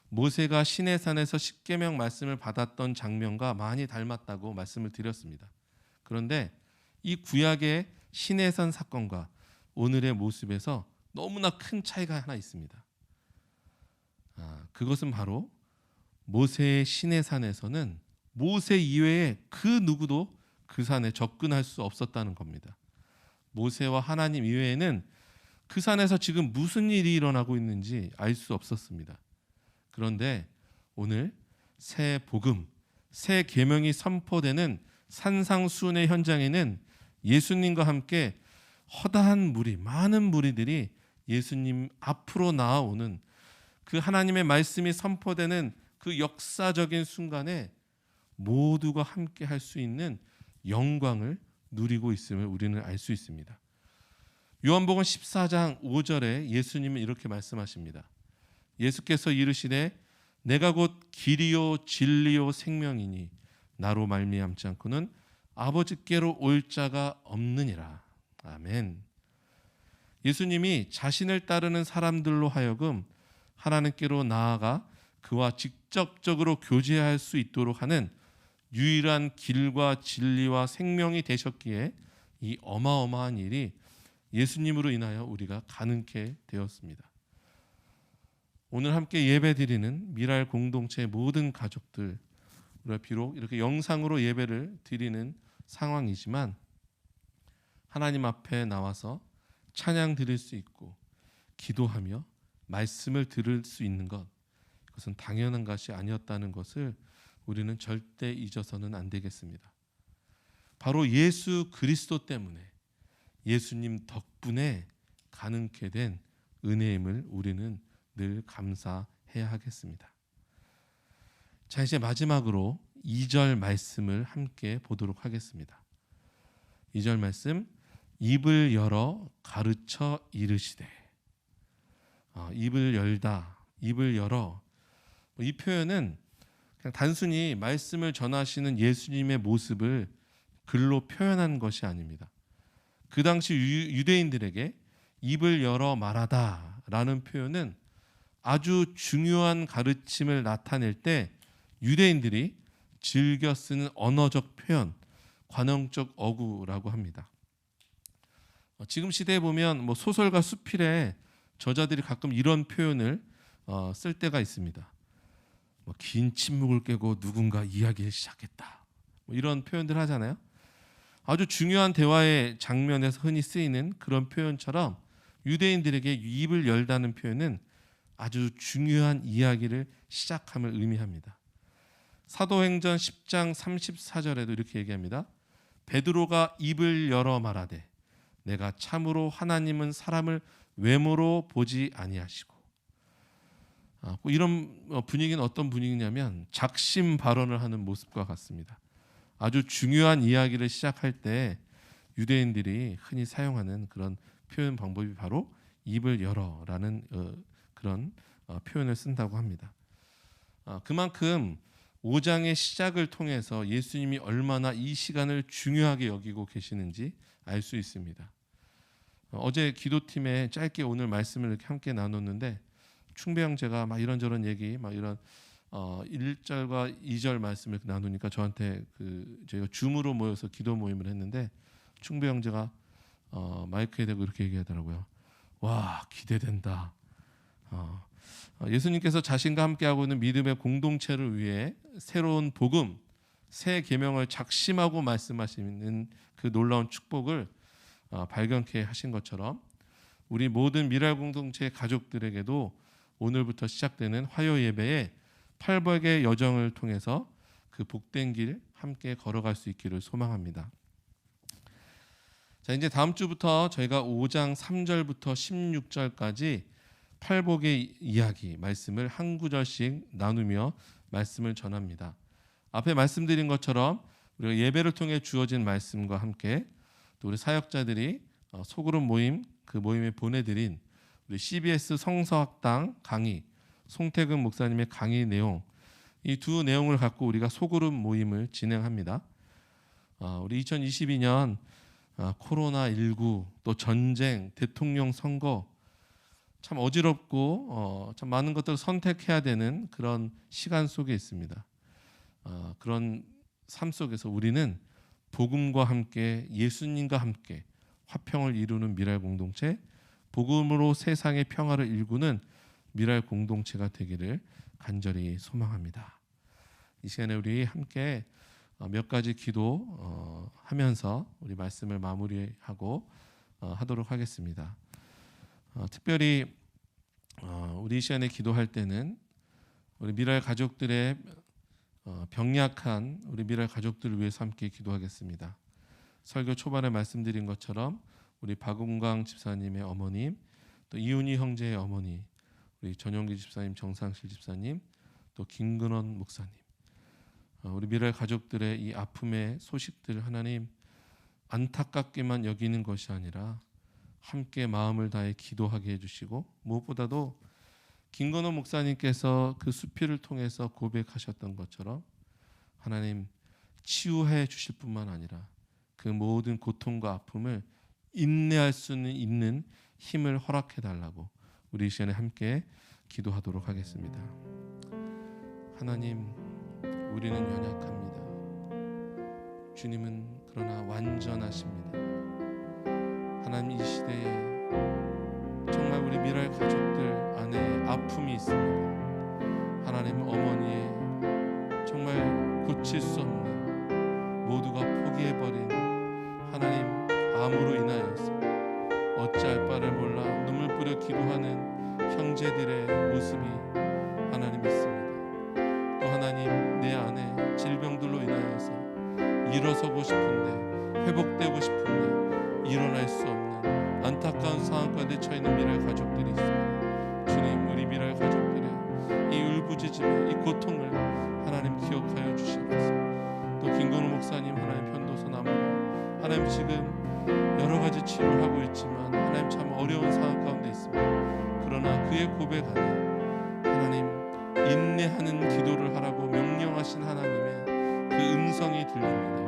모세가 시내산에서 십계명 말씀을 받았던 장면과 많이 닮았다고 말씀을 드렸습니다. 그런데 이 구약의 시내산 사건과 오늘의 모습에서 너무나 큰 차이가 하나 있습니다. 그것은 바로 모세의 시내산에서는 모세 이외에 그 누구도 그 산에 접근할 수 없었다는 겁니다. 모세와 하나님 이외에는 그 산에서 지금 무슨 일이 일어나고 있는지 알 수 없었습니다. 그런데 오늘 새 복음, 새 계명이 선포되는 산상수훈의 현장에는 예수님과 함께 허다한 무리, 많은 무리들이 예수님 앞으로 나아오는 그 하나님의 말씀이 선포되는 그 역사적인 순간에 모두가 함께 할 수 있는 영광을 누리고 있음을 우리는 알 수 있습니다. 요한복음 14장 5절에 예수님은 이렇게 말씀하십니다. 예수께서 이르시되 내가 곧 길이요 진리요 생명이니 나로 말미암지 않고는 아버지께로 올 자가 없느니라. 아멘. 예수님이 자신을 따르는 사람들로 하여금 하나님께로 나아가 그와 직접적으로 교제할 수 있도록 하는 유일한 길과 진리와 생명이 되셨기에 이 어마어마한 일이 예수님으로 인하여 우리가 가능케 되었습니다. 오늘 함께 예배드리는 미랄 공동체의 모든 가족들, 우리가 비록 이렇게 영상으로 예배를 드리는 상황이지만 하나님 앞에 나와서 찬양 드릴 수 있고 기도하며 말씀을 들을 수 있는 것, 그것은 당연한 것이 아니었다는 것을 우리는 절대 잊어서는 안 되겠습니다. 바로 예수 그리스도 때문에, 예수님 덕분에 가능케 된 은혜임을 우리는 늘 감사해야 하겠습니다. 자, 이제 마지막으로 2절 말씀을 함께 보도록 하겠습니다. 2절 말씀, 입을 열어 가르쳐 이르시되. 입을 열다, 입을 열어. 이 표현은 그냥 단순히 말씀을 전하시는 예수님의 모습을 글로 표현한 것이 아닙니다. 그 당시 유대인들에게 입을 열어 말하다 라는 표현은 아주 중요한 가르침을 나타낼 때 유대인들이 즐겨 쓰는 언어적 표현, 관용적 어구라고 합니다. 지금 시대에 보면 소설가 수필에 저자들이 가끔 이런 표현을 쓸 때가 있습니다. 긴 침묵을 깨고 누군가 이야기를 시작했다. 이런 표현들 하잖아요. 아주 중요한 대화의 장면에서 흔히 쓰이는 그런 표현처럼 유대인들에게 입을 열다는 표현은 아주 중요한 이야기를 시작함을 의미합니다. 사도행전 10장 34절에도 이렇게 얘기합니다. 베드로가 입을 열어 말하되 내가 참으로 하나님은 사람을 외모로 보지 아니하시고. 이런 분위기는 어떤 분위기냐면 작심 발언을 하는 모습과 같습니다. 아주 중요한 이야기를 시작할 때 유대인들이 흔히 사용하는 그런 표현 방법이 바로 입을 열어라는 그런 표현을 쓴다고 합니다. 그만큼 5장의 시작을 통해서 예수님이 얼마나 이 시간을 중요하게 여기고 계시는지 알 수 있습니다. 어제 기도팀에 짧게 오늘 말씀을 이렇게 함께 나눴는데 충배 형제가 이런저런 얘기, 이런 1절과 2절 말씀을 나누니까 저한테 저희가 줌으로 모여서 기도 모임을 했는데 충배 형제가 마이크에 대고 이렇게 얘기하더라고요. 와, 기대된다. 예수님께서 자신과 함께하고 있는 믿음의 공동체를 위해 새로운 복음, 새 계명을 작심하고 말씀하시는 그 놀라운 축복을 발견케 하신 것처럼 우리 모든 미랄 공동체 가족들에게도 오늘부터 시작되는 화요 예배에 팔복의 여정을 통해서 그 복된 길 함께 걸어갈 수 있기를 소망합니다. 자, 이제 다음 주부터 저희가 5장 3절부터 16절까지 팔복의 이야기 말씀을 한 구절씩 나누며 말씀을 전합니다. 앞에 말씀드린 것처럼 우리가 예배를 통해 주어진 말씀과 함께 또 우리 사역자들이 소그룹 모임, 그 모임에 보내드린 우리 CBS 성서학당 강의, 송태근 목사님의 강의 내용, 이 두 내용을 갖고 우리가 소그룹 모임을 진행합니다. 우리 2022년 코로나19 또 전쟁, 대통령 선거 참 어지럽고 참 많은 것들을 선택해야 되는 그런 시간 속에 있습니다. 그런 삶 속에서 우리는 복음과 함께 예수님과 함께 화평을 이루는 미랄 공동체, 복음으로 세상의 평화를 일구는 미랄 공동체가 되기를 간절히 소망합니다. 이 시간에 우리 함께 몇 가지 기도하면서 우리 말씀을 마무리하고 하도록 하겠습니다. 특별히 우리 시간에 기도할 때는 우리 미랄 가족들의 병약한 우리 미랄 가족들을 위해서 함께 기도하겠습니다. 설교 초반에 말씀드린 것처럼 우리 박은광 집사님의 어머님, 또 이윤희 형제의 어머니, 우리 전용기 집사님, 정상실 집사님, 또 김근원 목사님, 우리 미랄 가족들의 이 아픔의 소식들 하나님 안타깝게만 여기는 것이 아니라 함께 마음을 다해 기도하게 해주시고, 무엇보다도 김건호 목사님께서 그 수필을 통해서 고백하셨던 것처럼 하나님 치유해 주실 뿐만 아니라 그 모든 고통과 아픔을 인내할 수 있는 힘을 허락해 달라고 우리 이 시간에 함께 기도하도록 하겠습니다. 하나님, 우리는 연약합니다. 주님은 그러나 완전하십니다. 하나님, 이 시대에 정말 우리 미랄 가족들 안에 아픔이 있습니다. 하나님, 어머니의 정말 고칠 수 없는 모두가 포기해버린 하나님 암으로 인하여서 어찌할 바를 몰라 눈물 뿌려 기도하는 형제들의 모습이 하나님 있습니다. 또 하나님, 내 안에 질병들로 인하여서 일어서고 싶은데 회복되고 싶은데 일어날 수 없는 안타까운 상황 가운데 처해있는 미랄 가족들이 있습니다. 주님, 우리 미랄 가족들의 이 울부짖음의 이 고통을 하나님 기억하여 주시옵소서. 또 김건우 목사님 하나님 편도소 나무로 하나님 지금 여러 가지 치료를 하고 있지만 하나님 참 어려운 상황 가운데 있습니다. 그러나 그의 고백 안에 하나님 인내하는 기도를 하라고 명령하신 하나님의 그 음성이 들립니다.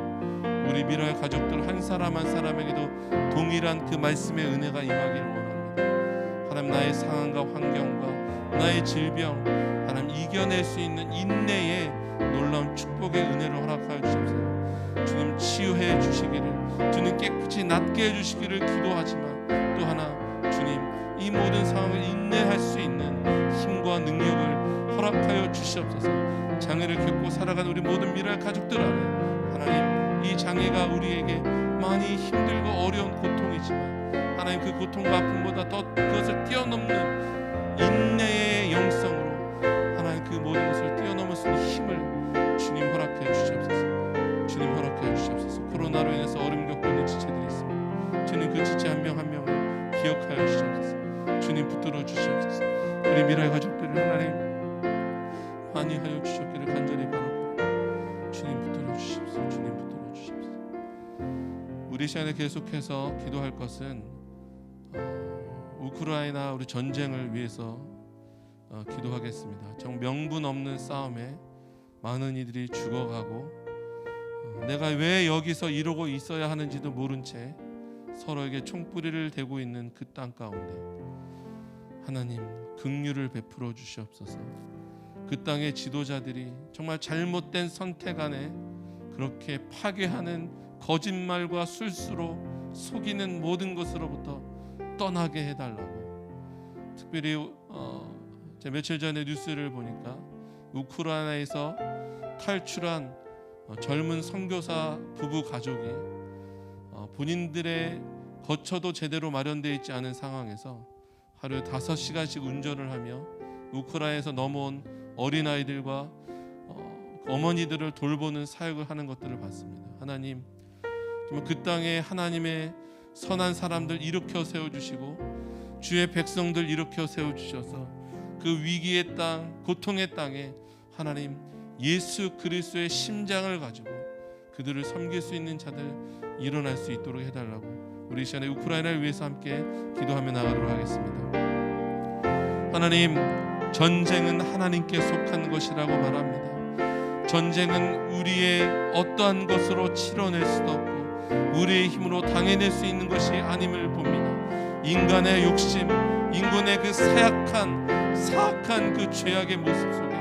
우리 미랄 가족들 한 사람 한 사람에게도 동일한 그 말씀의 은혜가 임하기를 원합니다. 하나님, 나의 상황과 환경과 나의 질병 하나님 이겨낼 수 있는 인내의 놀라운 축복의 은혜를 허락하여 주시옵소서. 주님, 치유해 주시기를, 주님 깨끗이 낫게 해주시기를 기도하지만 또 하나 주님, 이 모든 상황을 인내할 수 있는 힘과 능력을 허락하여 주시옵소서. 장애를 겪고 살아가는 우리 모든 미랄 가족들 안에 하나님, 이 장애가 우리에게 많이 힘들고 어려운 고통이지만 하나님 그 고통과 아픔보다 더 그것을 뛰어넘는 인내의 영성으로 하나님 그 모든 것을 뛰어넘을 수 있는 힘을 주님 허락해 주시옵소서. 주님 허락해 주시옵소서. 코로나로 인해서 어려움 겪고 있는 지체들이 있습니다. 주님, 그 지체 한 명 한 명을 기억하여 주시옵소서. 주님, 붙들어 주시옵소서. 우리 미랄 가족들을 하나님 환희하여 주셨기를 간절히 바라고 주님 붙들어 주시옵소서. 주님 붙들어 주시옵소서. 우리 시간에 계속해서 기도할 것은 우크라이나 우리 전쟁을 위해서 기도하겠습니다. 정말 명분 없는 싸움에 많은 이들이 죽어가고 내가 왜 여기서 이러고 있어야 하는지도 모른 채 서로에게 총뿌리를 대고 있는 그 땅 가운데 하나님 긍휼을 베풀어 주시옵소서. 그 땅의 지도자들이 정말 잘못된 선택 안에 그렇게 파괴하는 거짓말과 술수로 속이는 모든 것으로부터 떠나게 해달라고. 특별히 며칠 전에 뉴스를 보니까 우크라이나에서 탈출한 젊은 선교사 부부 가족이 본인들의 거처도 제대로 마련되어 있지 않은 상황에서 하루에 5시간씩 운전을 하며 우크라이나에서 넘어온 어린아이들과 어머니들을 돌보는 사역을 하는 것들을 봤습니다. 하나님, 정말 그 땅에 하나님의 선한 사람들 일으켜 세워주시고 주의 백성들 일으켜 세워주셔서 그 위기의 땅, 고통의 땅에 하나님 예수 그리스도의 심장을 가지고 그들을 섬길 수 있는 자들 일어날 수 있도록 해달라고 우리 시간에 우크라이나를 위해서 함께 기도하며 나가도록 하겠습니다. 하나님, 전쟁은 하나님께 속한 것이라고 말합니다. 전쟁은 우리의 어떠한 것으로 치러낼 수도 없고 우리의 힘으로 당해낼 수 있는 것이 아님을 봅니다. 인간의 욕심, 인간의 그 사악한 그 죄악의 모습 속에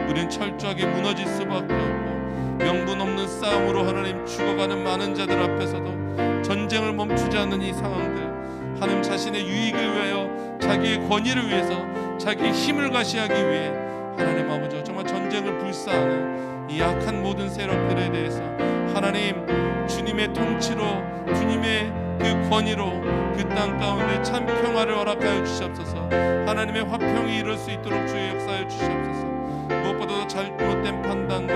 우리는 철저하게 무너질 수밖에 없고, 명분 없는 싸움으로 하나님 죽어가는 많은 자들 앞에서도 전쟁을 멈추지 않는 이 상황들, 하나님 자신의 유익을 위하여, 자기의 권위를 위해서, 자기의 힘을 가시하기 위해 하나님 아버지 정말 전쟁을 불사하는 이 약한 모든 세력들에 대해서 하나님 주님의 통치로, 주님의 그 권위로 그 땅 가운데 참 평화를 허락하여 주시옵소서. 하나님의 화평이 이룰 수 있도록 주의 역사해 주시옵소서. 무엇보다도 잘못된 판단과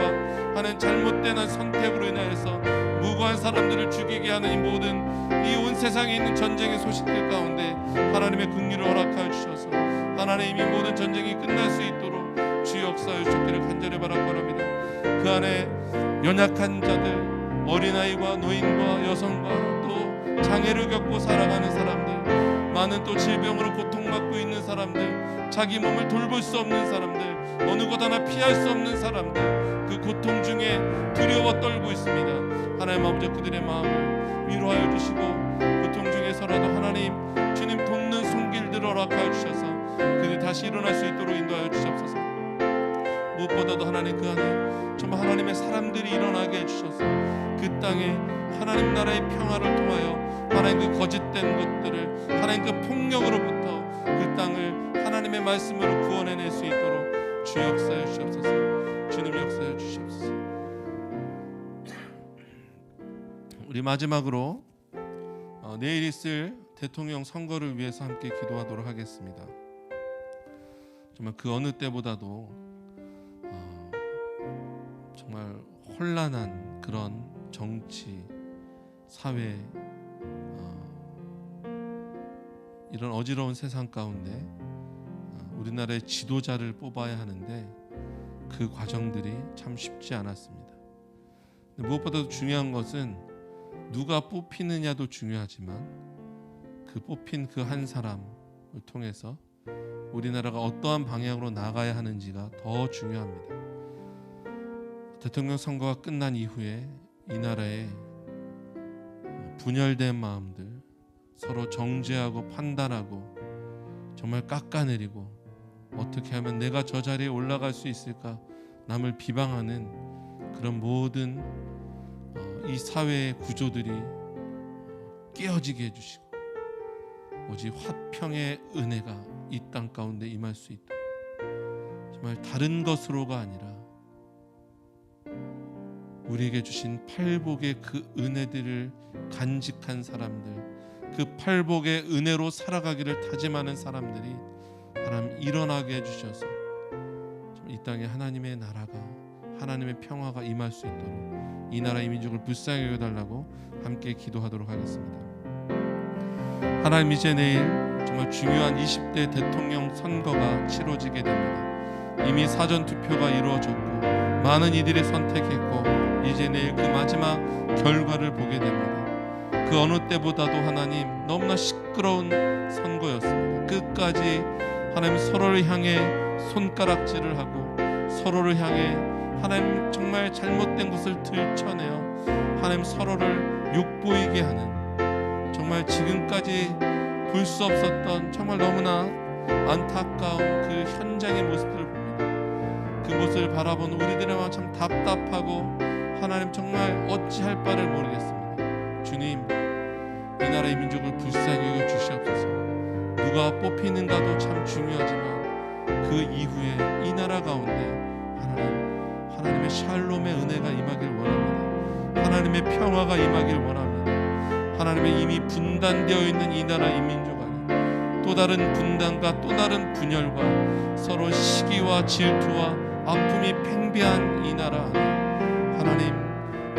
하나님 잘못된 선택으로 인하여서 무고한 사람들을 죽이게 하는 이 모든 이 온 세상에 있는 전쟁의 소식들 가운데 하나님의 긍휼을 허락하여 주셔서 하나님 이 모든 전쟁이 끝날 수 있도록 주의 역사해 주시기를 간절히 바라옵나이다. 그 안에 연약한 자들, 어린아이와 노인과 여성과 또 장애를 겪고 살아가는 사람들, 많은 또 질병으로 고통받고 있는 사람들, 자기 몸을 돌볼 수 없는 사람들, 어느 것 하나 피할 수 없는 사람들, 그 고통 중에 두려워 떨고 있습니다. 하나님 아버지 그들의 마음을 위로하여 주시고, 고통 중에서라도 하나님 주님 돕는 손길들을 허락하여 주셔서 그들이 다시 일어날 수 있도록 인도하여 주시옵소서. 무엇보다도 하나님 그 안에 정말 하나님의 사람들이 일어나게 해주셔서 그 땅에 하나님 나라의 평화를 통하여 하나님 그 거짓된 것들을, 하나님 그 폭력으로부터 그 땅을 하나님의 말씀으로 구원해낼 수 있도록 주 역사해 주시옵소서. 주님 역사해 주시옵소서. 우리 마지막으로 내일 있을 대통령 선거를 위해서 함께 기도하도록 하겠습니다. 정말 그 어느 때보다도 정말 혼란한 그런 정치, 사회, 이런 어지러운 세상 가운데 우리나라의 지도자를 뽑아야 하는데 그 과정들이 참 쉽지 않았습니다. 무엇보다도 중요한 것은 누가 뽑히느냐도 중요하지만 그 뽑힌 그 한 사람을 통해서 우리나라가 어떠한 방향으로 나가야 하는지가 더 중요합니다. 대통령 선거가 끝난 이후에 이 나라의 분열된 마음들, 서로 정죄하고 판단하고 정말 깎아내리고 어떻게 하면 내가 저 자리에 올라갈 수 있을까 남을 비방하는 그런 모든 이 사회의 구조들이 깨어지게 해주시고 오직 화평의 은혜가 이 땅 가운데 임할 수 있도록 정말 다른 것으로가 아니라 우리에게 주신 팔복의 그 은혜들을 간직한 사람들, 그 팔복의 은혜로 살아가기를 다짐하는 사람들이 하나님 일어나게 해주셔서 이 땅에 하나님의 나라가, 하나님의 평화가 임할 수 있도록 이 나라의 민족을 불쌍히 여겨달라고 함께 기도하도록 하겠습니다. 하나님, 이제 내일 정말 중요한 20대 대통령 선거가 치러지게 됩니다. 이미 사전 투표가 이루어졌고 많은 이들이 선택했고 이제 내일 그 마지막 결과를 보게 됩니다. 그 어느 때보다도 하나님 너무나 시끄러운 선거였습니다. 끝까지 하나님 서로를 향해 손가락질을 하고 서로를 향해 하나님 정말 잘못된 것을 들춰내어 하나님 서로를 욕보이게 하는, 정말 지금까지 볼 수 없었던 정말 너무나 안타까운 그 현장의 모습들을 봅니다. 그 모습을 바라본 우리들의 마음 참 답답하고 하나님 정말 어찌할 바를 모르겠습니다. 주님, 이 나라의 민족을 불쌍히 여겨 주시옵소서. 누가 뽑히는가도 참 중요하지만 그 이후에 이 나라 가운데 하나님의 샬롬의 은혜가 임하길 원합니다. 하나님의 평화가 임하길 원합니다. 하나님의 이미 분단되어 있는 이 나라의 민족 안에 또 다른 분단과 또 다른 분열과 서로 시기와 질투와 아픔이 팽배한 이 나라 안에 하나님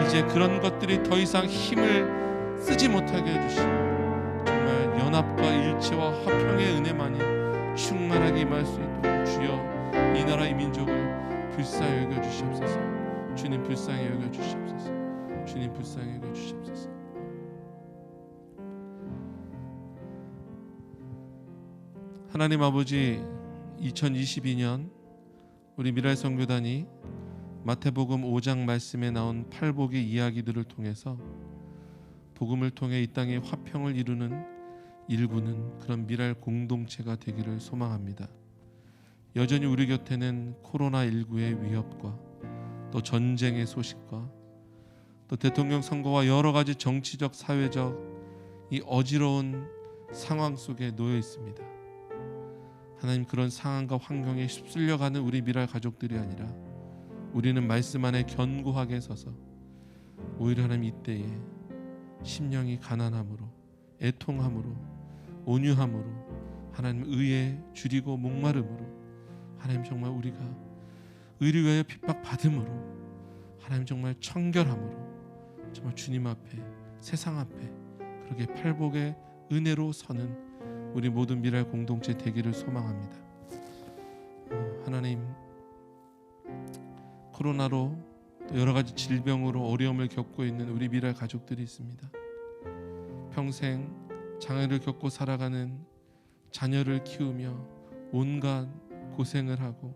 이제 그런 것들이 더 이상 힘을 쓰지 못하게 해주시고 정말 연합과 일치와 화평의 은혜만이 충만하게 임할 수 있도록 주여 이 나라의 민족을 불쌍히 여겨 주시옵소서. 주님 불쌍히 여겨 주시옵소서. 주님 불쌍히 여겨 주시옵소서. 하나님 아버지, 2022년 우리 미랄 복음을 통해 이 땅에 화평을 이루는 일부는 그런 미랄 공동체가 되기를 소망합니다. 여전히 우리 곁에는 코로나19의 위협과 또 전쟁의 소식과 또 대통령 선거와 여러 가지 정치적 사회적 이 어지러운 상황 속에 놓여 있습니다. 하나님, 그런 상황과 환경에 휩쓸려가는 우리 미랄 가족들이 아니라 우리는 말씀 안에 견고하게 서서 오히려 하나님 이때에 심령이 가난함으로 애통함으로 온유함으로 하나님 의에 줄이고 목마름으로 하나님 정말 우리가 의를 위하여 핍박받음으로 하나님 정말 청결함으로 정말 주님 앞에 세상 앞에 그렇게 팔복의 은혜로 서는 우리 모든 미랄 공동체 되기를 소망합니다. 하나님, 코로나로 또 여러 가지 질병으로 어려움을 겪고 있는 우리 미랄 가족들이 있습니다. 평생 장애를 겪고 살아가는 자녀를 키우며 온갖 고생을 하고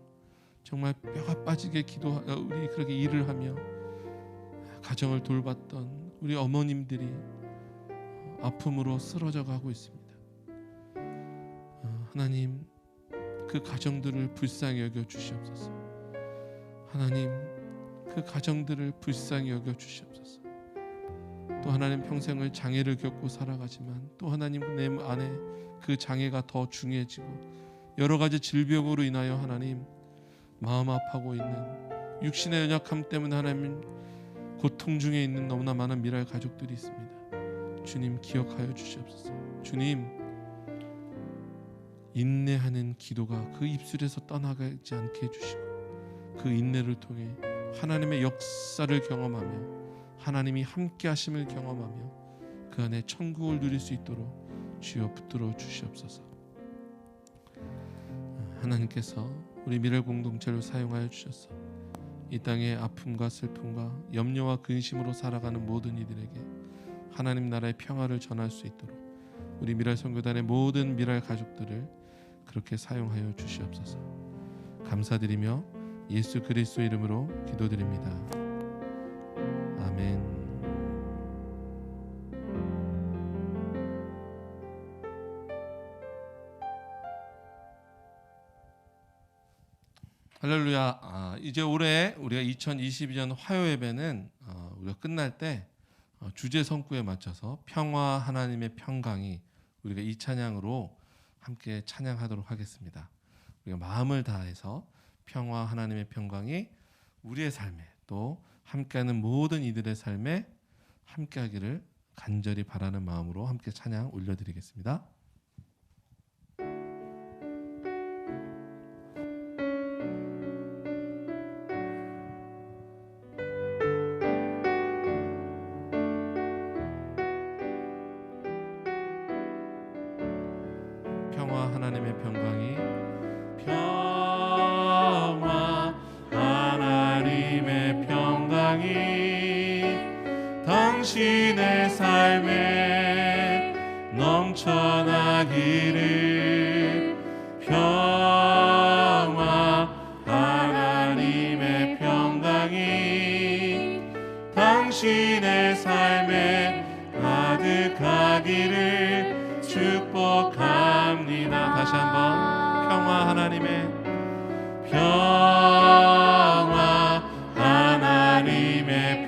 정말 뼈가 빠지게 우리 그렇게 일을 하며 가정을 돌봤던 우리 어머님들이 아픔으로 쓰러져 가고 있습니다. 하나님, 그 가정들을 불쌍히 여겨 주시옵소서. 하나님, 그 가정들을 불쌍히 여겨 주시옵소서. 또 하나님, 평생을 장애를 겪고 살아가지만 또 하나님 내 안에 그 장애가 더 중요해지고 여러 가지 질병으로 인하여 하나님 마음 아파하고 있는 육신의 연약함 때문에 하나님 고통 중에 있는 너무나 많은 미랄 가족들이 있습니다. 주님, 기억하여 주시옵소서. 주님, 인내하는 기도가 그 입술에서 떠나가지 않게 해주시고 그 인내를 통해 하나님의 역사를 경험하며 하나님이 함께 하심을 경험하며 그 안에 천국을 누릴 수 있도록 주여 붙들어 주시옵소서. 하나님께서 우리 미랄 공동체를 사용하여 주셔서 이 땅의 아픔과 슬픔과 염려와 근심으로 살아가는 모든 이들에게 하나님 나라의 평화를 전할 수 있도록 우리 미랄 선교단의 모든 미랄 가족들을 그렇게 사용하여 주시옵소서. 감사드리며 예수 그리스도 이름으로 기도드립니다. 아멘. 할렐루야. 이제 올해 우리가 2022년 화요 예배는 우리가 끝날 때 주제 성구에 맞춰서 평화 하나님의 평강이 우리가 이 찬양으로 함께 찬양하도록 하겠습니다. 우리가 마음을 다해서 평화 하나님의 평강이 우리의 삶에 또 함께하는 모든 이들의 삶에 함께하기를 간절히 바라는 마음으로 함께 찬양 올려드리겠습니다. 평화 하나님의 평강이 평화 하나님의 평강이 당신의 삶에 넘쳐나기를 평화 하나님의 평강이 당신의 삶에 가득하기를 축복합니다. 다시 한번 평화 하나님의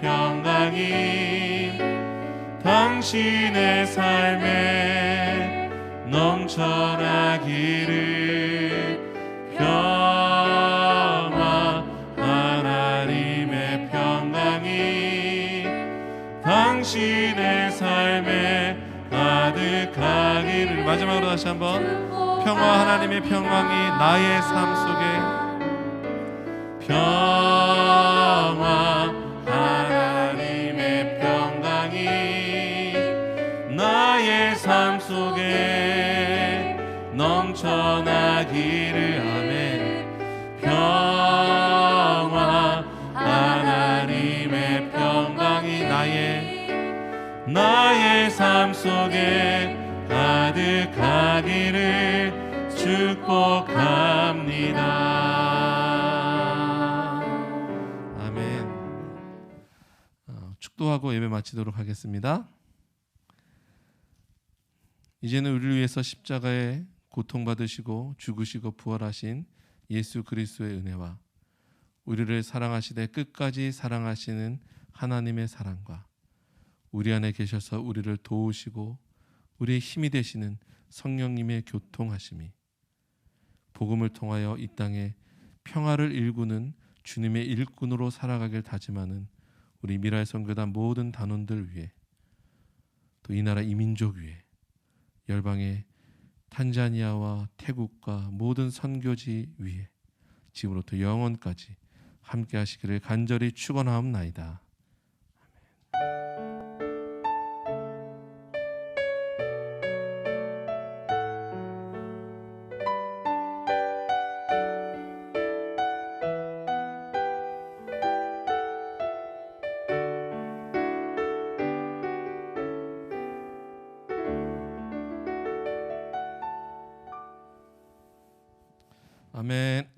평강이 당신의 삶에 넘쳐나기를 평화 하나님의 평강이 당신의 삶에 가득하기를. 마지막으로 다시 한번 평화 하나님의 평강이 나의 삶 속에 평화 하나님의 평강이 나의 삶 속에 넘쳐나기를. 아멘. 평화 하나님의 평강이 나의 삶 속에 가득하기를 축복합니다. 아멘. 축도하고 예배 마치도록 하겠습니다. 이제는 우리를 위해서 십자가에 고통받으시고 죽으시고 부활하신 예수 그리스도의 은혜와 우리를 사랑하시되 끝까지 사랑하시는 하나님의 사랑과 우리 안에 계셔서 우리를 도우시고 우리의 힘이 되시는 성령님의 교통하심이 복음을 통하여 이 땅에 평화를 일구는 주님의 일꾼으로 살아가길 다짐하는 우리 미라의 선교단 모든 단원들 위해 또 이 나라 이민족 위해 열방의 탄자니아와 태국과 모든 선교지 위에 지금부터 영원까지 함께 하시기를 간절히 축원하옵나이다. 아멘.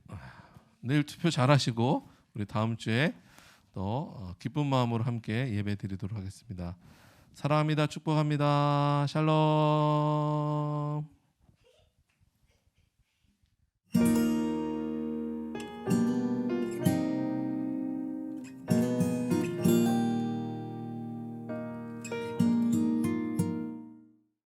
내일 투표 잘하시고 우리 다음 주에 또 기쁜 마음으로 함께 예배 드리도록 하겠습니다. 사랑합니다. 축복합니다. 샬롬.